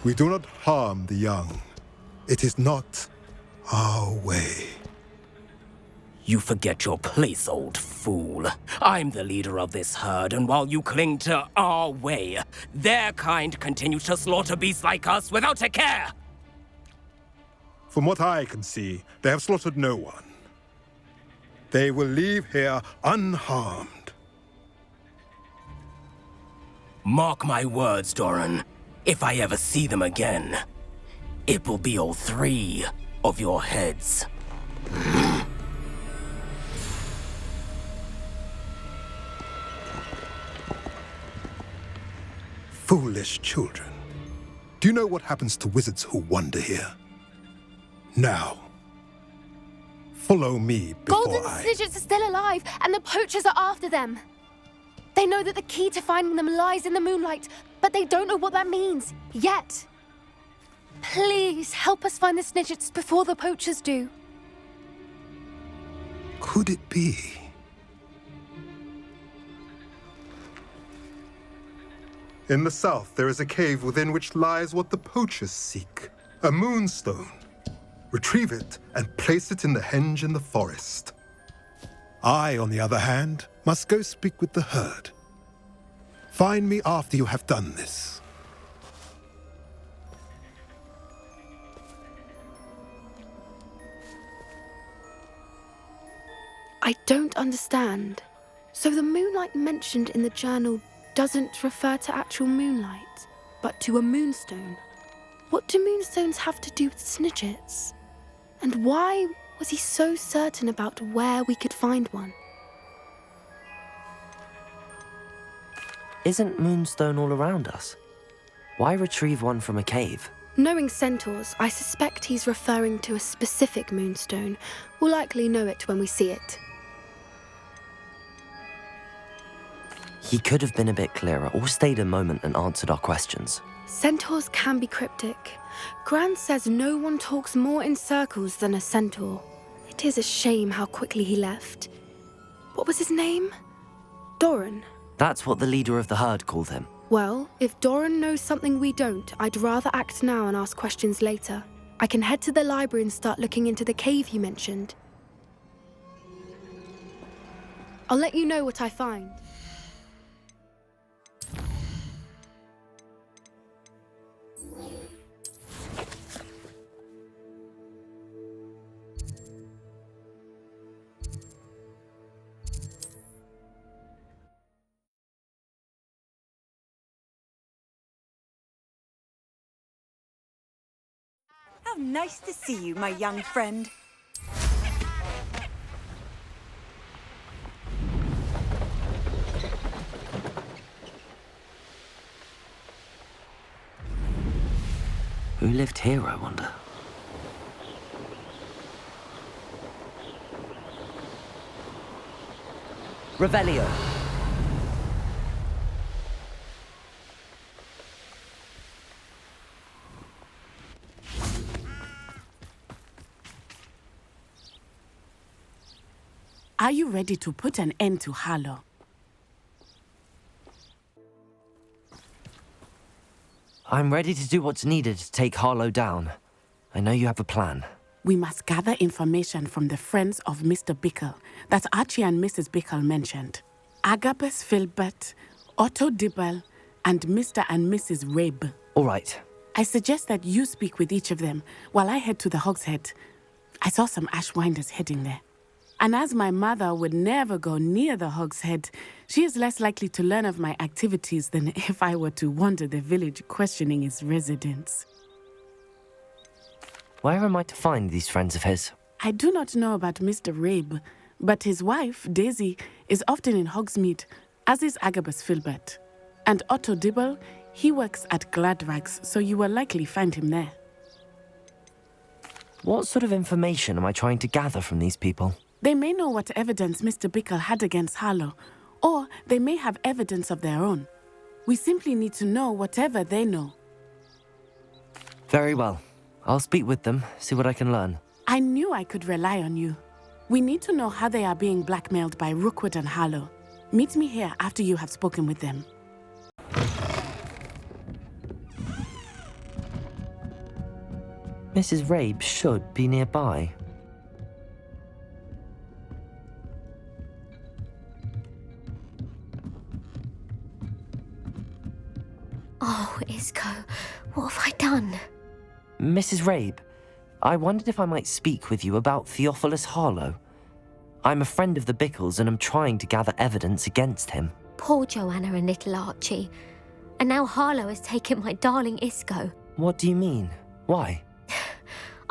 We do not harm the young. It is not our way. You forget your place, old fool. I'm the leader of this herd, and while you cling to our way, their kind continues to slaughter beasts like us without a care! From what I can see, they have slaughtered no one. They will leave here unharmed. Mark my words, Doran. If I ever see them again, it will be all 3 of your heads. Foolish children. Do you know what happens to wizards who wander here? Now, follow me before Golden I... Snidgets are still alive, and the poachers are after them. They know that the key to finding them lies in the moonlight, but they don't know what that means, yet. Please, help us find the Snidgets before the poachers do. Could it be? In the south, there is a cave within which lies what the poachers seek. A moonstone. Retrieve it and place it in the henge in the forest. I, on the other hand, must go speak with the herd. Find me after you have done this. I don't understand. So the moonlight mentioned in the journal doesn't refer to actual moonlight, but to a moonstone. What do moonstones have to do with Snidgets? And why was he so certain about where we could find one? Isn't moonstone all around us? Why retrieve one from a cave? Knowing centaurs, I suspect he's referring to a specific moonstone. We'll likely know it when we see it. He could have been a bit clearer or stayed a moment and answered our questions. Centaurs can be cryptic. Gran says no one talks more in circles than a centaur. It is a shame how quickly he left. What was his name? Doran. That's what the leader of the herd called him. Well, if Doran knows something we don't, I'd rather act now and ask questions later. I can head to the library and start looking into the cave you mentioned. I'll let you know what I find. How nice to see you, my young friend. Who lived here, I wonder? Revelio. Are you ready to put an end to Harlow? I'm ready to do what's needed to take Harlow down. I know you have a plan. We must gather information from the friends of Mr. Bickle that Archie and Mrs. Bickle mentioned. Agabus Filbert, Otto Dibble, and Mr. and Mrs. Rabe. All right. I suggest that you speak with each of them while I head to the Hogshead. I saw some Ashwinders heading there. And as my mother would never go near the Hogshead, she is less likely to learn of my activities than if I were to wander the village questioning its residents. Where am I to find these friends of his? I do not know about Mr. Rabe, but his wife, Daisy, is often in Hogsmeade, as is Agabus Filbert. And Otto Dibble, he works at Gladrags, so you will likely find him there. What sort of information am I trying to gather from these people? They may know what evidence Mr. Bickle had against Harlow, or they may have evidence of their own. We simply need to know whatever they know. Very well. I'll speak with them, see what I can learn. I knew I could rely on you. We need to know how they are being blackmailed by Rookwood and Harlow. Meet me here after you have spoken with them. Mrs. Rabe should be nearby. Oh, Isco, what have I done? Mrs. Rabe, I wondered if I might speak with you about Theophilus Harlow. I'm a friend of the Bickles and I'm trying to gather evidence against him. Poor Joanna and little Archie. And now Harlow has taken my darling Isco. What do you mean? Why?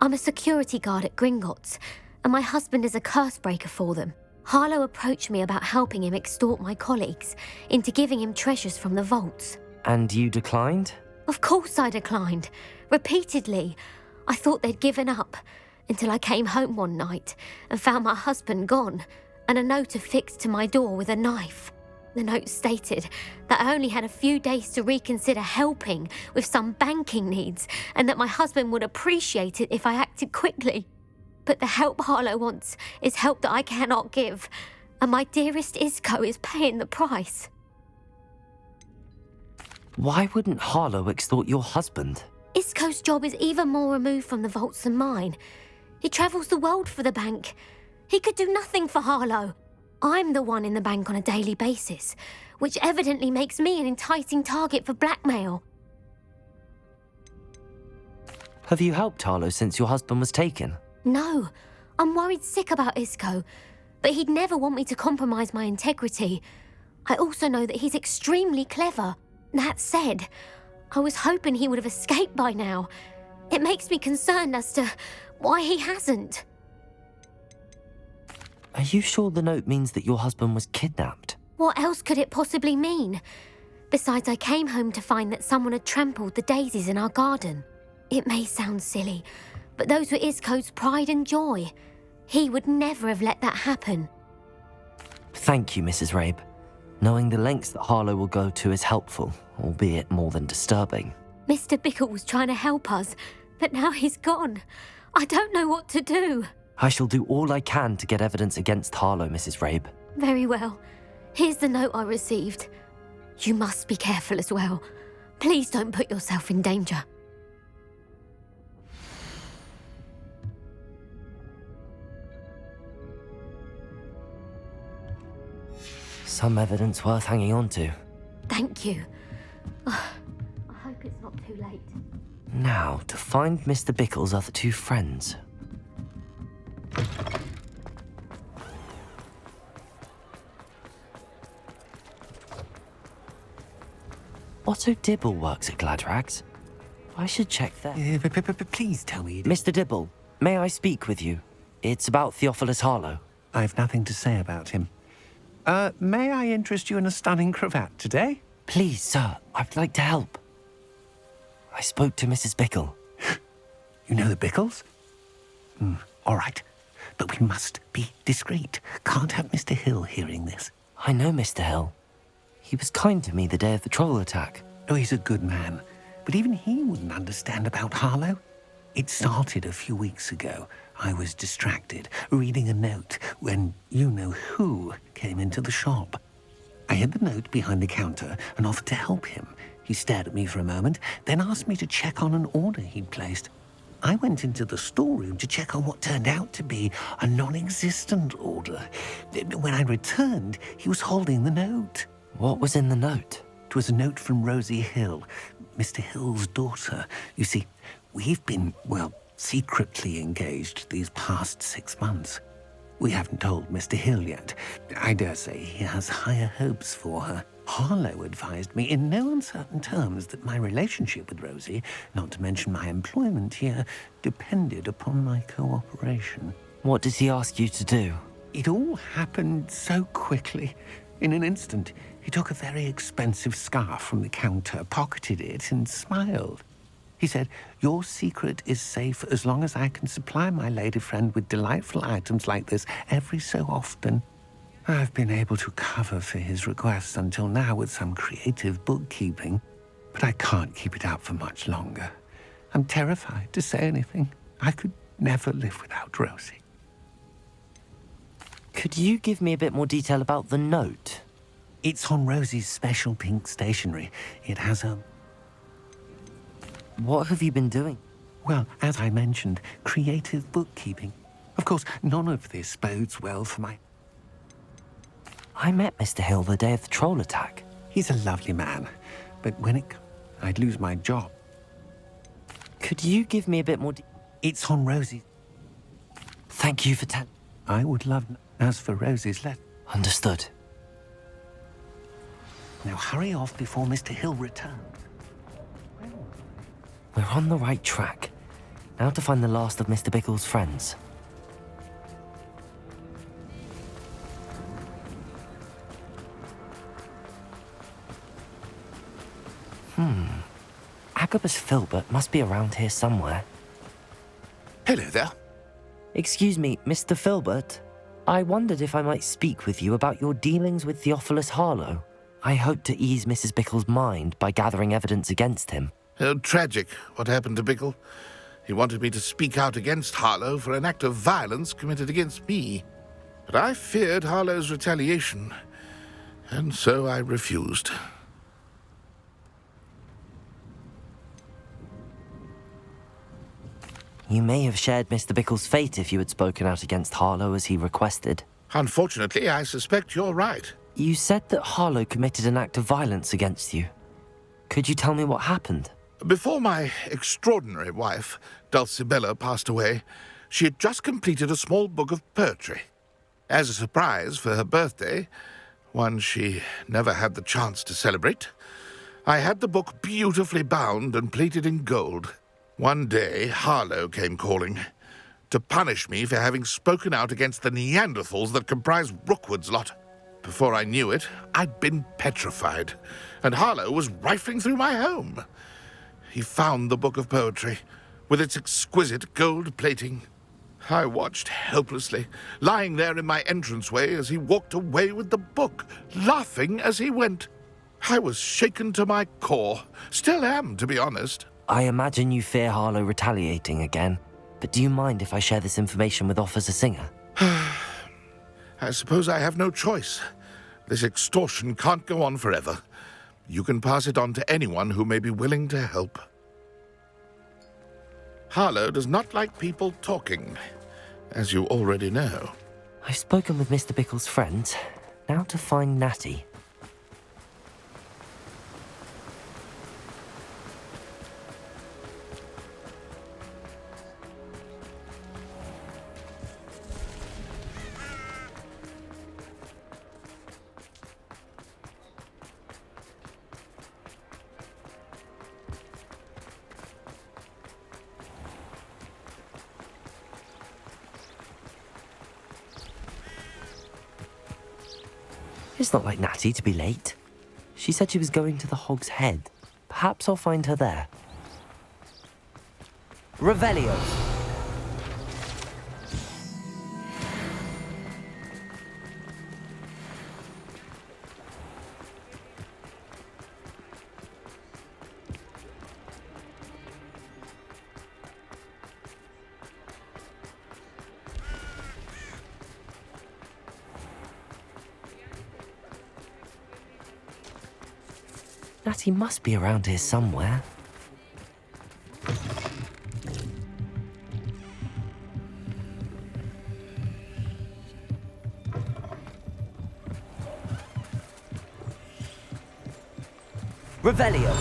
I'm a security guard at Gringotts, and my husband is a curse breaker for them. Harlow approached me about helping him extort my colleagues into giving him treasures from the vaults. And you declined? Of course I declined. Repeatedly. I thought they'd given up, until I came home one night and found my husband gone, and a note affixed to my door with a knife. The note stated that I only had a few days to reconsider helping with some banking needs, and that my husband would appreciate it if I acted quickly. But the help Harlow wants is help that I cannot give, and my dearest Isco is paying the price. Why wouldn't Harlow extort your husband? Isco's job is even more removed from the vaults than mine. He travels the world for the bank. He could do nothing for Harlow. I'm the one in the bank on a daily basis, which evidently makes me an enticing target for blackmail. Have you helped Harlow since your husband was taken? No, I'm worried sick about Isco, but he'd never want me to compromise my integrity. I also know that he's extremely clever. That said, I was hoping he would have escaped by now. It makes me concerned as to why he hasn't. Are you sure the note means that your husband was kidnapped? What else could it possibly mean? Besides, I came home to find that someone had trampled the daisies in our garden. It may sound silly, but those were Isco's pride and joy. He would never have let that happen. Thank you, Mrs. Rabe. Knowing the lengths that Harlow will go to is helpful, albeit more than disturbing. Mr. Bickle was trying to help us, but now he's gone. I don't know what to do. I shall do all I can to get evidence against Harlow, Mrs. Rabe. Very well. Here's the note I received. You must be careful as well. Please don't put yourself in danger. Some evidence worth hanging on to. Thank you. I hope it's not too late. Now, to find Mr. Bickle's other two friends. Otto Dibble works at Gladrags. I should check there. Please tell me. Mr. Dibble, may I speak with you? It's about Theophilus Harlow. I've nothing to say about him. May I interest you in a stunning cravat today? Please, sir, I'd like to help. I spoke to Mrs. Bickle. You know the Bickles? All right. But we must be discreet. Can't have Mr. Hill hearing this. I know Mr. Hill. He was kind to me the day of the troll attack. Oh, he's a good man. But even he wouldn't understand about Harlow. It started a few weeks ago. I was distracted, reading a note, when you-know-who came into the shop. I hid the note behind the counter and offered to help him. He stared at me for a moment, then asked me to check on an order he'd placed. I went into the storeroom to check on what turned out to be a non-existent order. When I returned, he was holding the note. What was in the note? It was a note from Rosie Hill, Mr. Hill's daughter. You see, we've been, well, secretly engaged these past 6 months. We haven't told Mr. Hill yet. I dare say he has higher hopes for her. Harlow advised me in no uncertain terms that my relationship with Rosie, not to mention my employment here, depended upon my cooperation. What did he ask you to do? It all happened so quickly. In an instant, he took a very expensive scarf from the counter, pocketed it, and smiled. He said, "Your secret is safe as long as I can supply my lady friend with delightful items like this every so often." I've been able to cover for his requests until now with some creative bookkeeping, but I can't keep it out for much longer. I'm terrified to say anything. I could never live without Rosie. Could you give me a bit more detail about the note? It's on Rosie's special pink stationery. It has a... What have you been doing? Well, as I mentioned, creative bookkeeping. Of course, none of this bodes well for my... I met Mr. Hill the day of the troll attack. He's a lovely man, but I'd lose my job. Could you give me a bit more... It's on Rosie. Thank you for telling... I would love... As for Rosie's letter... Understood. Now hurry off before Mr. Hill returns. We're on the right track. Now to find the last of Mr. Bickle's friends. Agabus Filbert must be around here somewhere. Hello there. Excuse me, Mr. Filbert. I wondered if I might speak with you about your dealings with Theophilus Harlow. I hope to ease Mrs. Bickle's mind by gathering evidence against him. Tragic, what happened to Bickle. He wanted me to speak out against Harlow for an act of violence committed against me. But I feared Harlow's retaliation, and so I refused. You may have shared Mr. Bickle's fate if you had spoken out against Harlow as he requested. Unfortunately, I suspect you're right. You said that Harlow committed an act of violence against you. Could you tell me what happened? Before my extraordinary wife, Dulcibella, passed away, she had just completed a small book of poetry. As a surprise for her birthday, one she never had the chance to celebrate, I had the book beautifully bound and plated in gold. One day, Harlow came calling to punish me for having spoken out against the Neanderthals that comprise Rookwood's lot. Before I knew it, I'd been petrified, and Harlow was rifling through my home. He found the book of poetry, with its exquisite gold plating. I watched helplessly, lying there in my entranceway as he walked away with the book, laughing as he went. I was shaken to my core. Still am, to be honest. I imagine you fear Harlow retaliating again, but do you mind if I share this information with Officer Singer? I suppose I have no choice. This extortion can't go on forever. You can pass it on to anyone who may be willing to help. Harlow does not like people talking, as you already know. I've spoken with Mr. Bickle's friends. Now to find Natty. It's not like Natty to be late. She said she was going to the Hog's Head. Perhaps I'll find her there. Revelio. Natty must be around here somewhere. Revelio.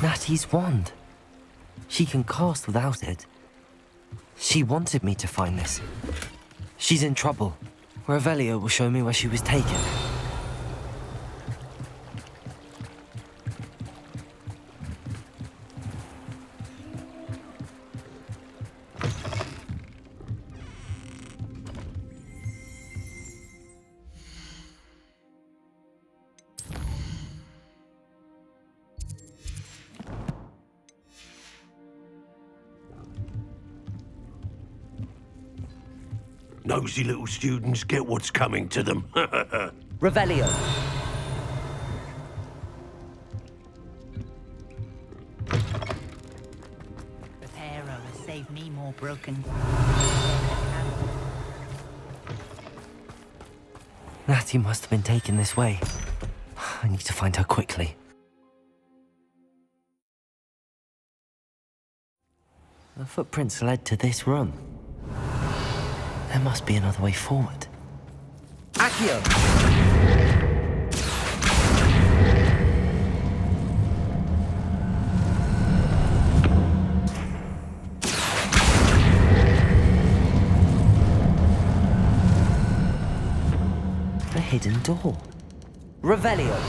Natty's wand. She can cast without it. She wanted me to find this. She's in trouble. Revelio will show me where she was taken. Nosy little students get what's coming to them. Revelio. Reparo has saved me more broken. Natty must have been taken this way. I need to find her quickly. The footprints led to this room. There must be another way forward. Accio! A hidden door. Revelio!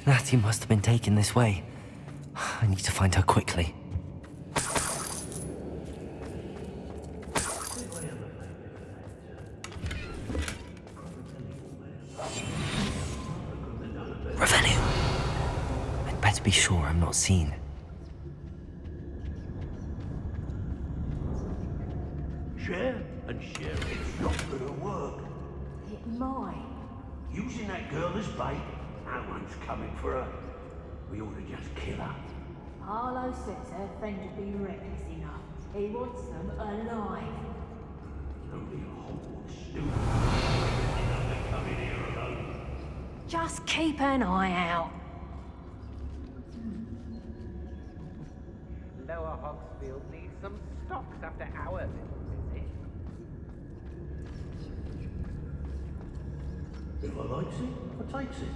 Natty must have been taken this way. I need to find her quickly. Revelio. I'd better be sure I'm not seen. Share and share. It's not gonna work. It might. Using that girl as bait, no one's coming for her. We ought to just kill her. Harlow says her friend would be reckless enough. He wants them alive. Only a Hogwarts student. Enough to come in here alone. Just keep an eye out. Lower Hogsfield needs some stocks after our little visit. If I likes it, I takes it.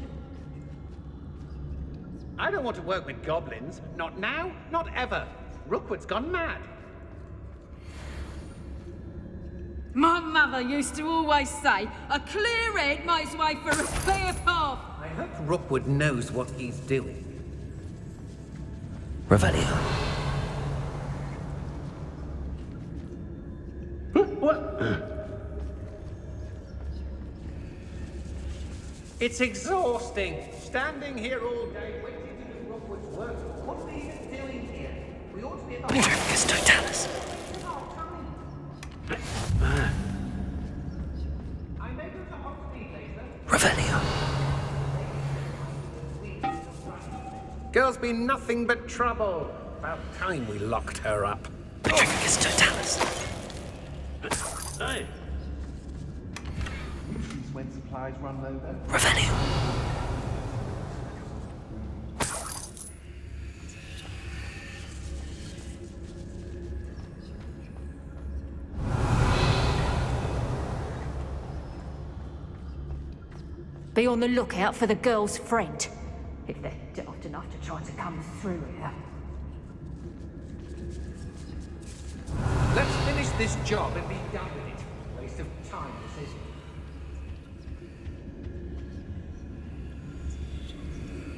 I don't want to work with goblins. Not now, not ever. Rookwood's gone mad. My mother used to always say, a clear head makes way for a clear path. I hope Rookwood knows what he's doing. Revelio. What? It's exhausting. Standing here all day waiting to do Rookwood's work. What are we even doing here? We ought to be at the Petricus totalis. I may go to Hogsmeade later. Revelio. Girl's been nothing but trouble. About time we locked her up. Petricus totalis. Hey. Usually when supplies run low though. Revelio. Be on the lookout for the girl's friend. If they're daft enough to try to come through here. Let's finish this job and be done with it. Waste of time, this is.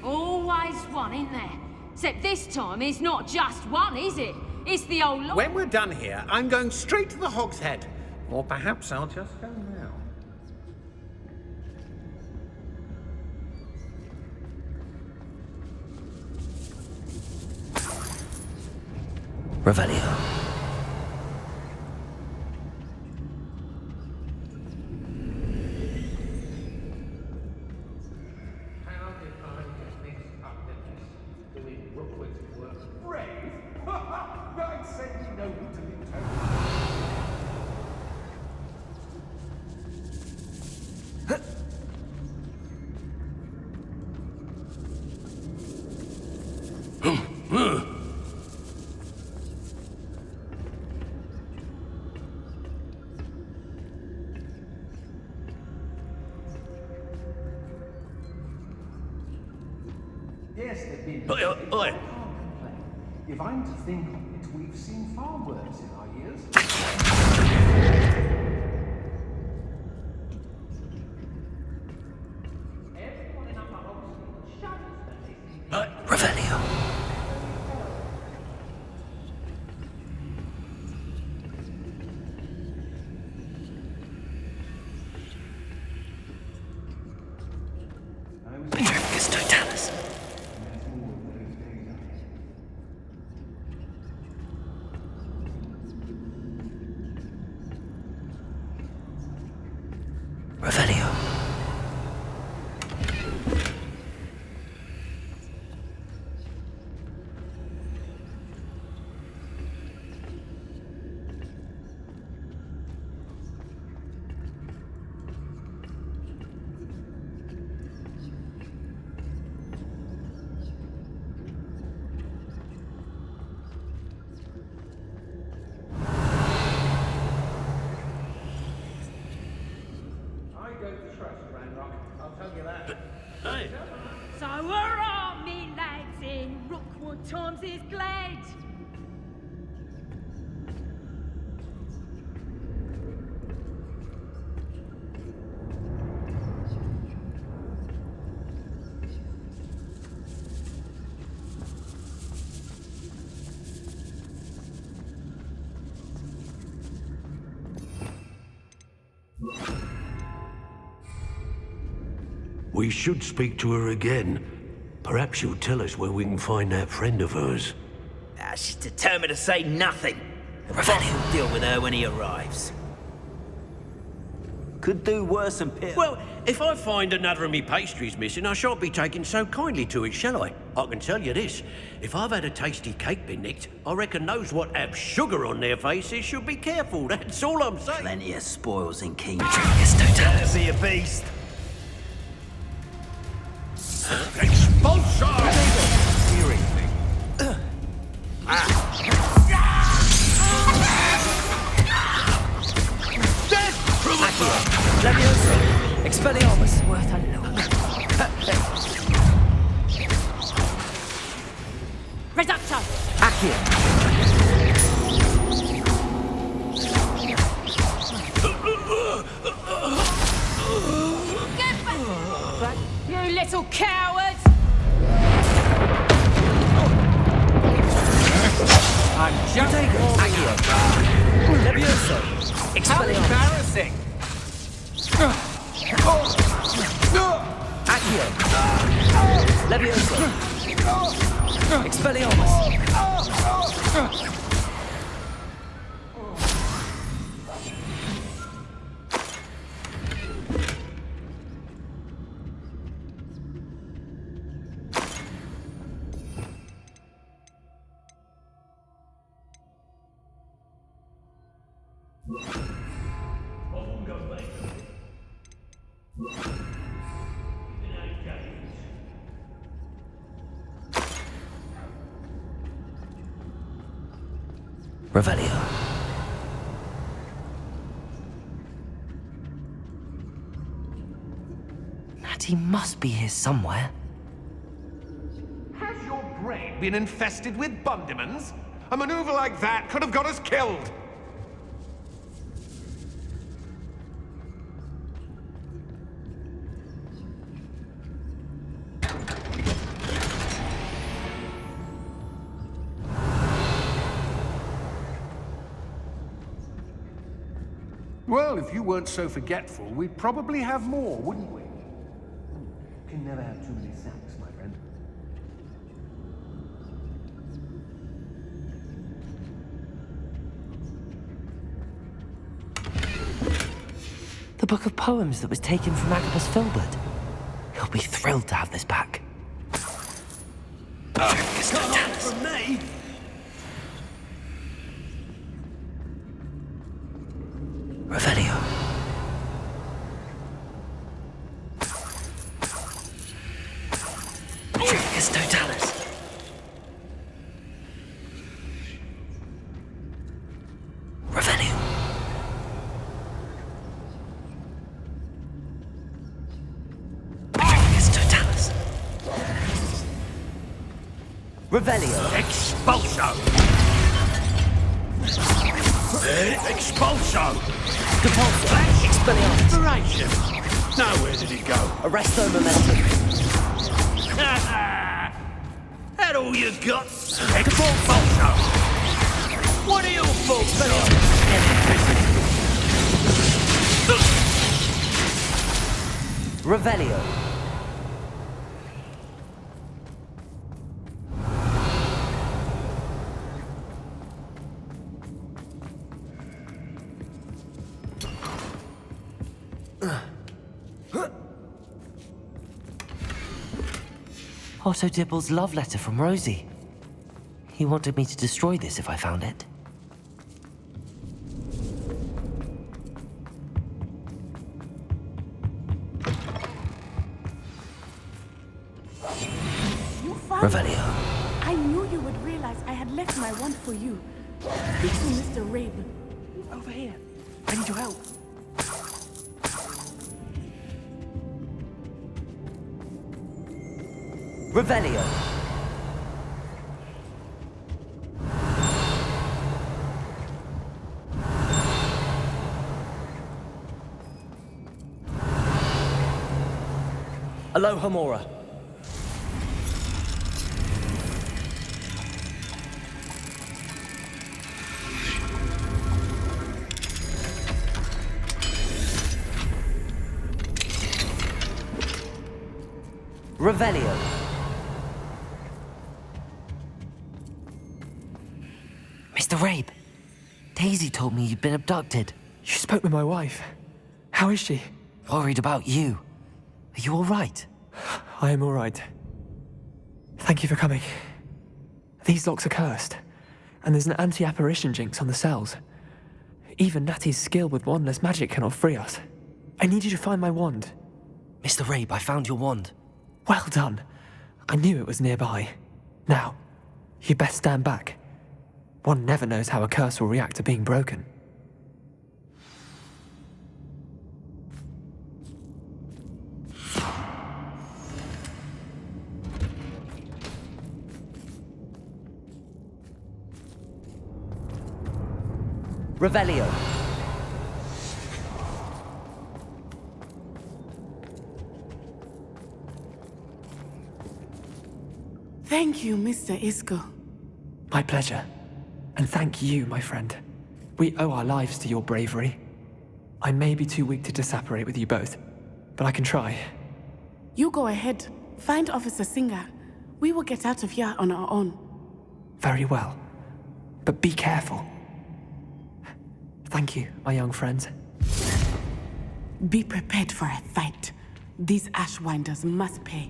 Always one, isn't there? Except this time it's not just one, is it? It's the old lot. When we're done here, I'm going straight to the Hog's Head. Or perhaps I'll just go now. Revelio. How did I get mixed up with this? Doing Rookwood's work? Brave? I'd say we know who to be told. Yes, they've been. Oi. If I'm to think of it, we've seen far worse in our years. Everyone in Upper Oxford shudders when they see Revelio. Nervous totalis. Revelio. I don't trust Ranrock, I'll tell you that. Hey. So hurrah, me lads, in Rookwood times is glad. We should speak to her again. Perhaps she'll tell us where we can find that friend of hers. She's determined to say nothing. The boss will deal with her when he arrives. Could do worse than Peter. Well, if I find another of me pastries missing, I shan't be taking so kindly to it, shall I? I can tell you this. If I've had a tasty cake been nicked, I reckon those what have sugar on their faces should be careful. That's all I'm saying. Plenty of spoils in King. Better be a beast. Expulsion! Levioso. Expelliarmus. Worth a look. Reducto. Accio. Get back! You little cowards! I'm just Accio. Levioso. How Expelliarmus. embarrassing! Accio. Levioso. Expelliarmus. Revelio. Natty must be here somewhere. Has your brain been infested with bundimans? A maneuver like that could have got us killed. Well, if you weren't so forgetful, we'd probably have more, wouldn't we? Can never have too many sacks, my friend. The book of poems that was taken from Agabus Filbert. He'll be thrilled to have this back. From me? Revelio. Revelio. Expulso! Expulso! Depulso. Expelliarmus. Inspiration! Now where did it go? Arresto momentum. That all you got? Expulso! What are you for? Revelio. Otto Dibble's love letter from Rosie. He wanted me to destroy this if I found it. You found Revelio. it. I knew you would realize I had left my wand for you. Speak to Mr. Raven. Over here. I need your help. Revelio. Aloha Mora. Revelio. Mr. Rabe, Daisy told me you'd been abducted. You spoke with my wife. How is she? Worried about you. Are you all right? I am all right. Thank you for coming. These locks are cursed, and there's an anti-apparition jinx on the cells. Even Natty's skill with wandless magic cannot free us. I need you to find my wand. Mr. Rabe, I found your wand. Well done. I knew it was nearby. Now, you best stand back. One never knows how a curse will react to being broken. Revelio. Thank you, Mr. Isco. My pleasure. And thank you, my friend. We owe our lives to your bravery. I may be too weak to disapparate with you both, but I can try. You go ahead. Find Officer Singer. We will get out of here on our own. Very well. But be careful. Thank you, my young friends. Be prepared for a fight. These Ashwinders must pay.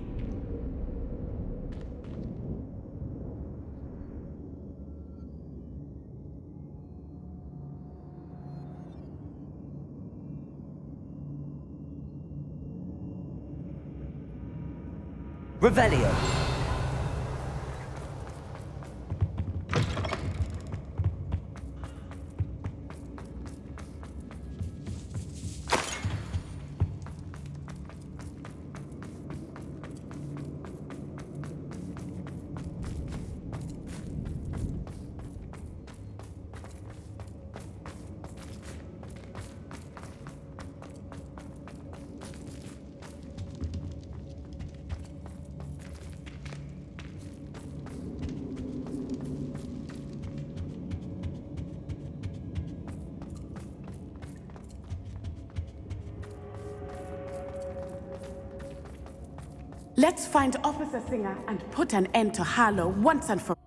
Revelio. Let's find Officer Singer and put an end to Harlow once and for all.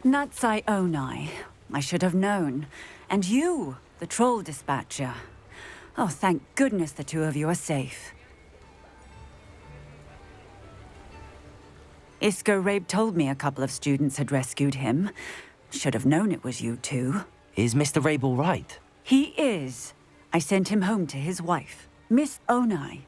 Natsai Onai. I should have known. And you, the troll dispatcher. Oh, thank goodness the two of you are safe. Isco Rabe told me a couple of students had rescued him. Should have known it was you two. Is Mr. Rabe all right? He is. I sent him home to his wife. Miss Onai,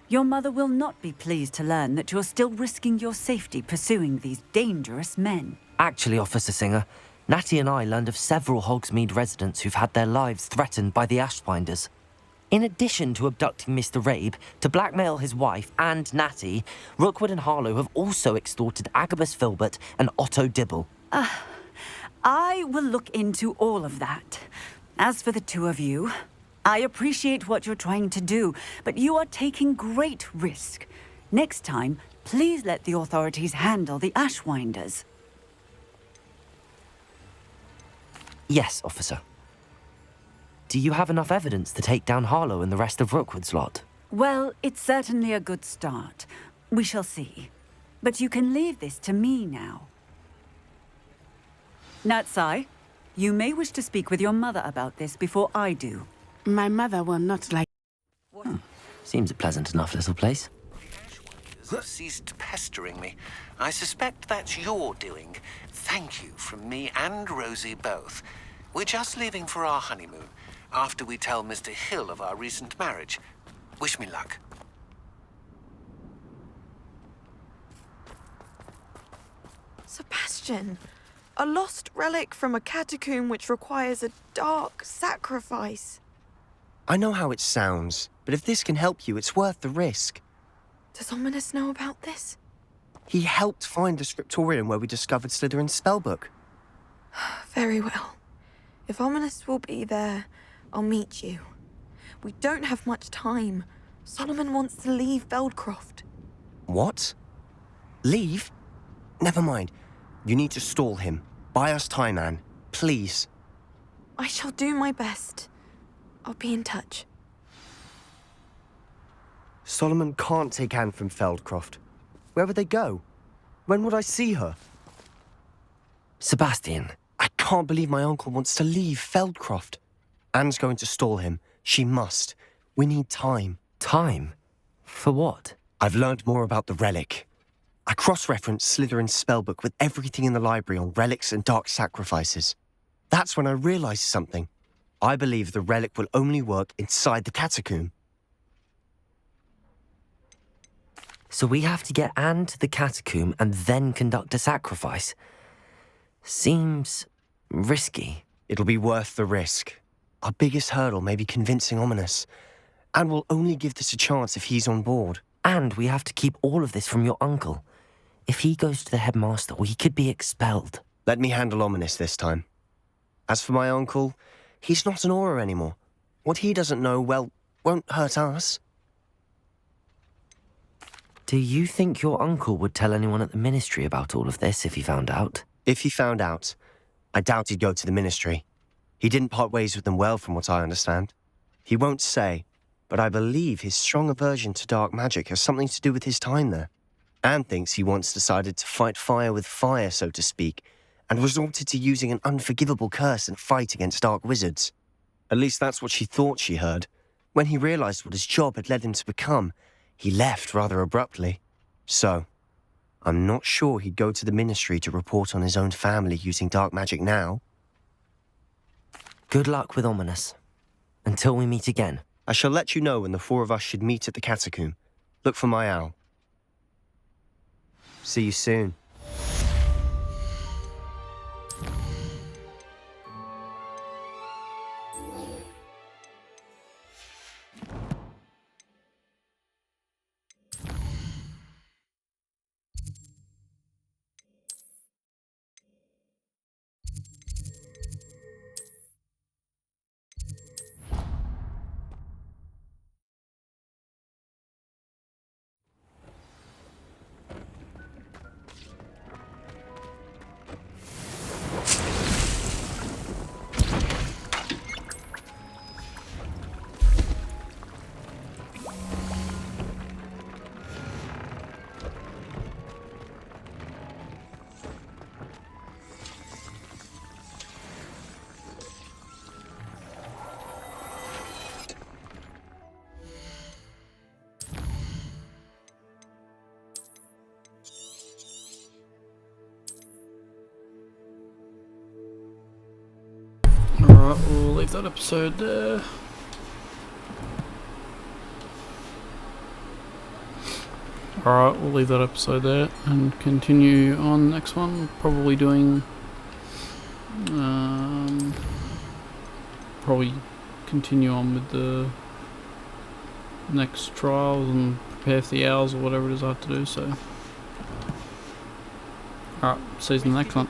your mother will not be pleased to learn that you're still risking your safety pursuing these dangerous men. Actually, Officer Singer, Natty and I learned of several Hogsmeade residents who've had their lives threatened by the Ashwinders. In addition to abducting Mr. Rabe to blackmail his wife and Natty, Rookwood and Harlow have also extorted Agabus Filbert and Otto Dibble. I will look into all of that. As for the two of you, I appreciate what you're trying to do, but you are taking great risk. Next time, please let the authorities handle the Ashwinders. Yes, officer. Do you have enough evidence to take down Harlow and the rest of Rookwood's lot? Well, it's certainly a good start. We shall see. But you can leave this to me now. Natsai, you may wish to speak with your mother about this before I do. My mother will not like... Seems a pleasant enough little place. Have ceased pestering me. I suspect that's your doing. Thank you from me and Rosie both. We're just leaving for our honeymoon, after we tell Mr. Hill of our recent marriage. Wish me luck. Sebastian, a lost relic from a catacomb which requires a dark sacrifice. I know how it sounds, but if this can help you, it's worth the risk. Does Ominous know about this? He helped find the scriptorium where we discovered Slytherin's spellbook. Very well. If Ominous will be there, I'll meet you. We don't have much time. Solomon wants to leave Feldcroft. What? Leave? Never mind. You need to stall him. Buy us time, Anne. Please. I shall do my best. I'll be in touch. Solomon can't take Anne from Feldcroft. Where would they go? When would I see her? Sebastian. I can't believe my uncle wants to leave Feldcroft. Anne's going to stall him. She must. We need time. Time? For what? I've learned more about the relic. I cross-referenced Slytherin's spellbook with everything in the library on relics and dark sacrifices. That's when I realized something. I believe the relic will only work inside the catacomb. So we have to get Anne to the catacomb and then conduct a sacrifice. Seems risky. It'll be worth the risk. Our biggest hurdle may be convincing Ominous. And we'll only give this a chance if he's on board. And we have to keep all of this from your uncle. If he goes to the headmaster, we could be expelled. Let me handle Ominous this time. As for my uncle, he's not an Auror anymore. What he doesn't know, well, won't hurt us. Do you think your uncle would tell anyone at the ministry about all of this if he found out? If he found out, I doubt he'd go to the ministry. He didn't part ways with them well, from what I understand. He won't say, but I believe his strong aversion to dark magic has something to do with his time there. Anne thinks he once decided to fight fire with fire, so to speak, and resorted to using an unforgivable curse in a fight against dark wizards. At least that's what she thought she heard. When he realized what his job had led him to become, he left rather abruptly. So, I'm not sure he'd go to the ministry to report on his own family using dark magic now. Good luck with Ominous. Until we meet again. I shall let you know when the four of us should meet at the catacomb. Look for my owl. See you soon. Alright, we'll leave that episode there. Alright, we'll leave that episode there and continue on next one. Probably doing probably continue on with the next trials and prepare for the hours or whatever it is I have to do. So, alright, see you in the next one.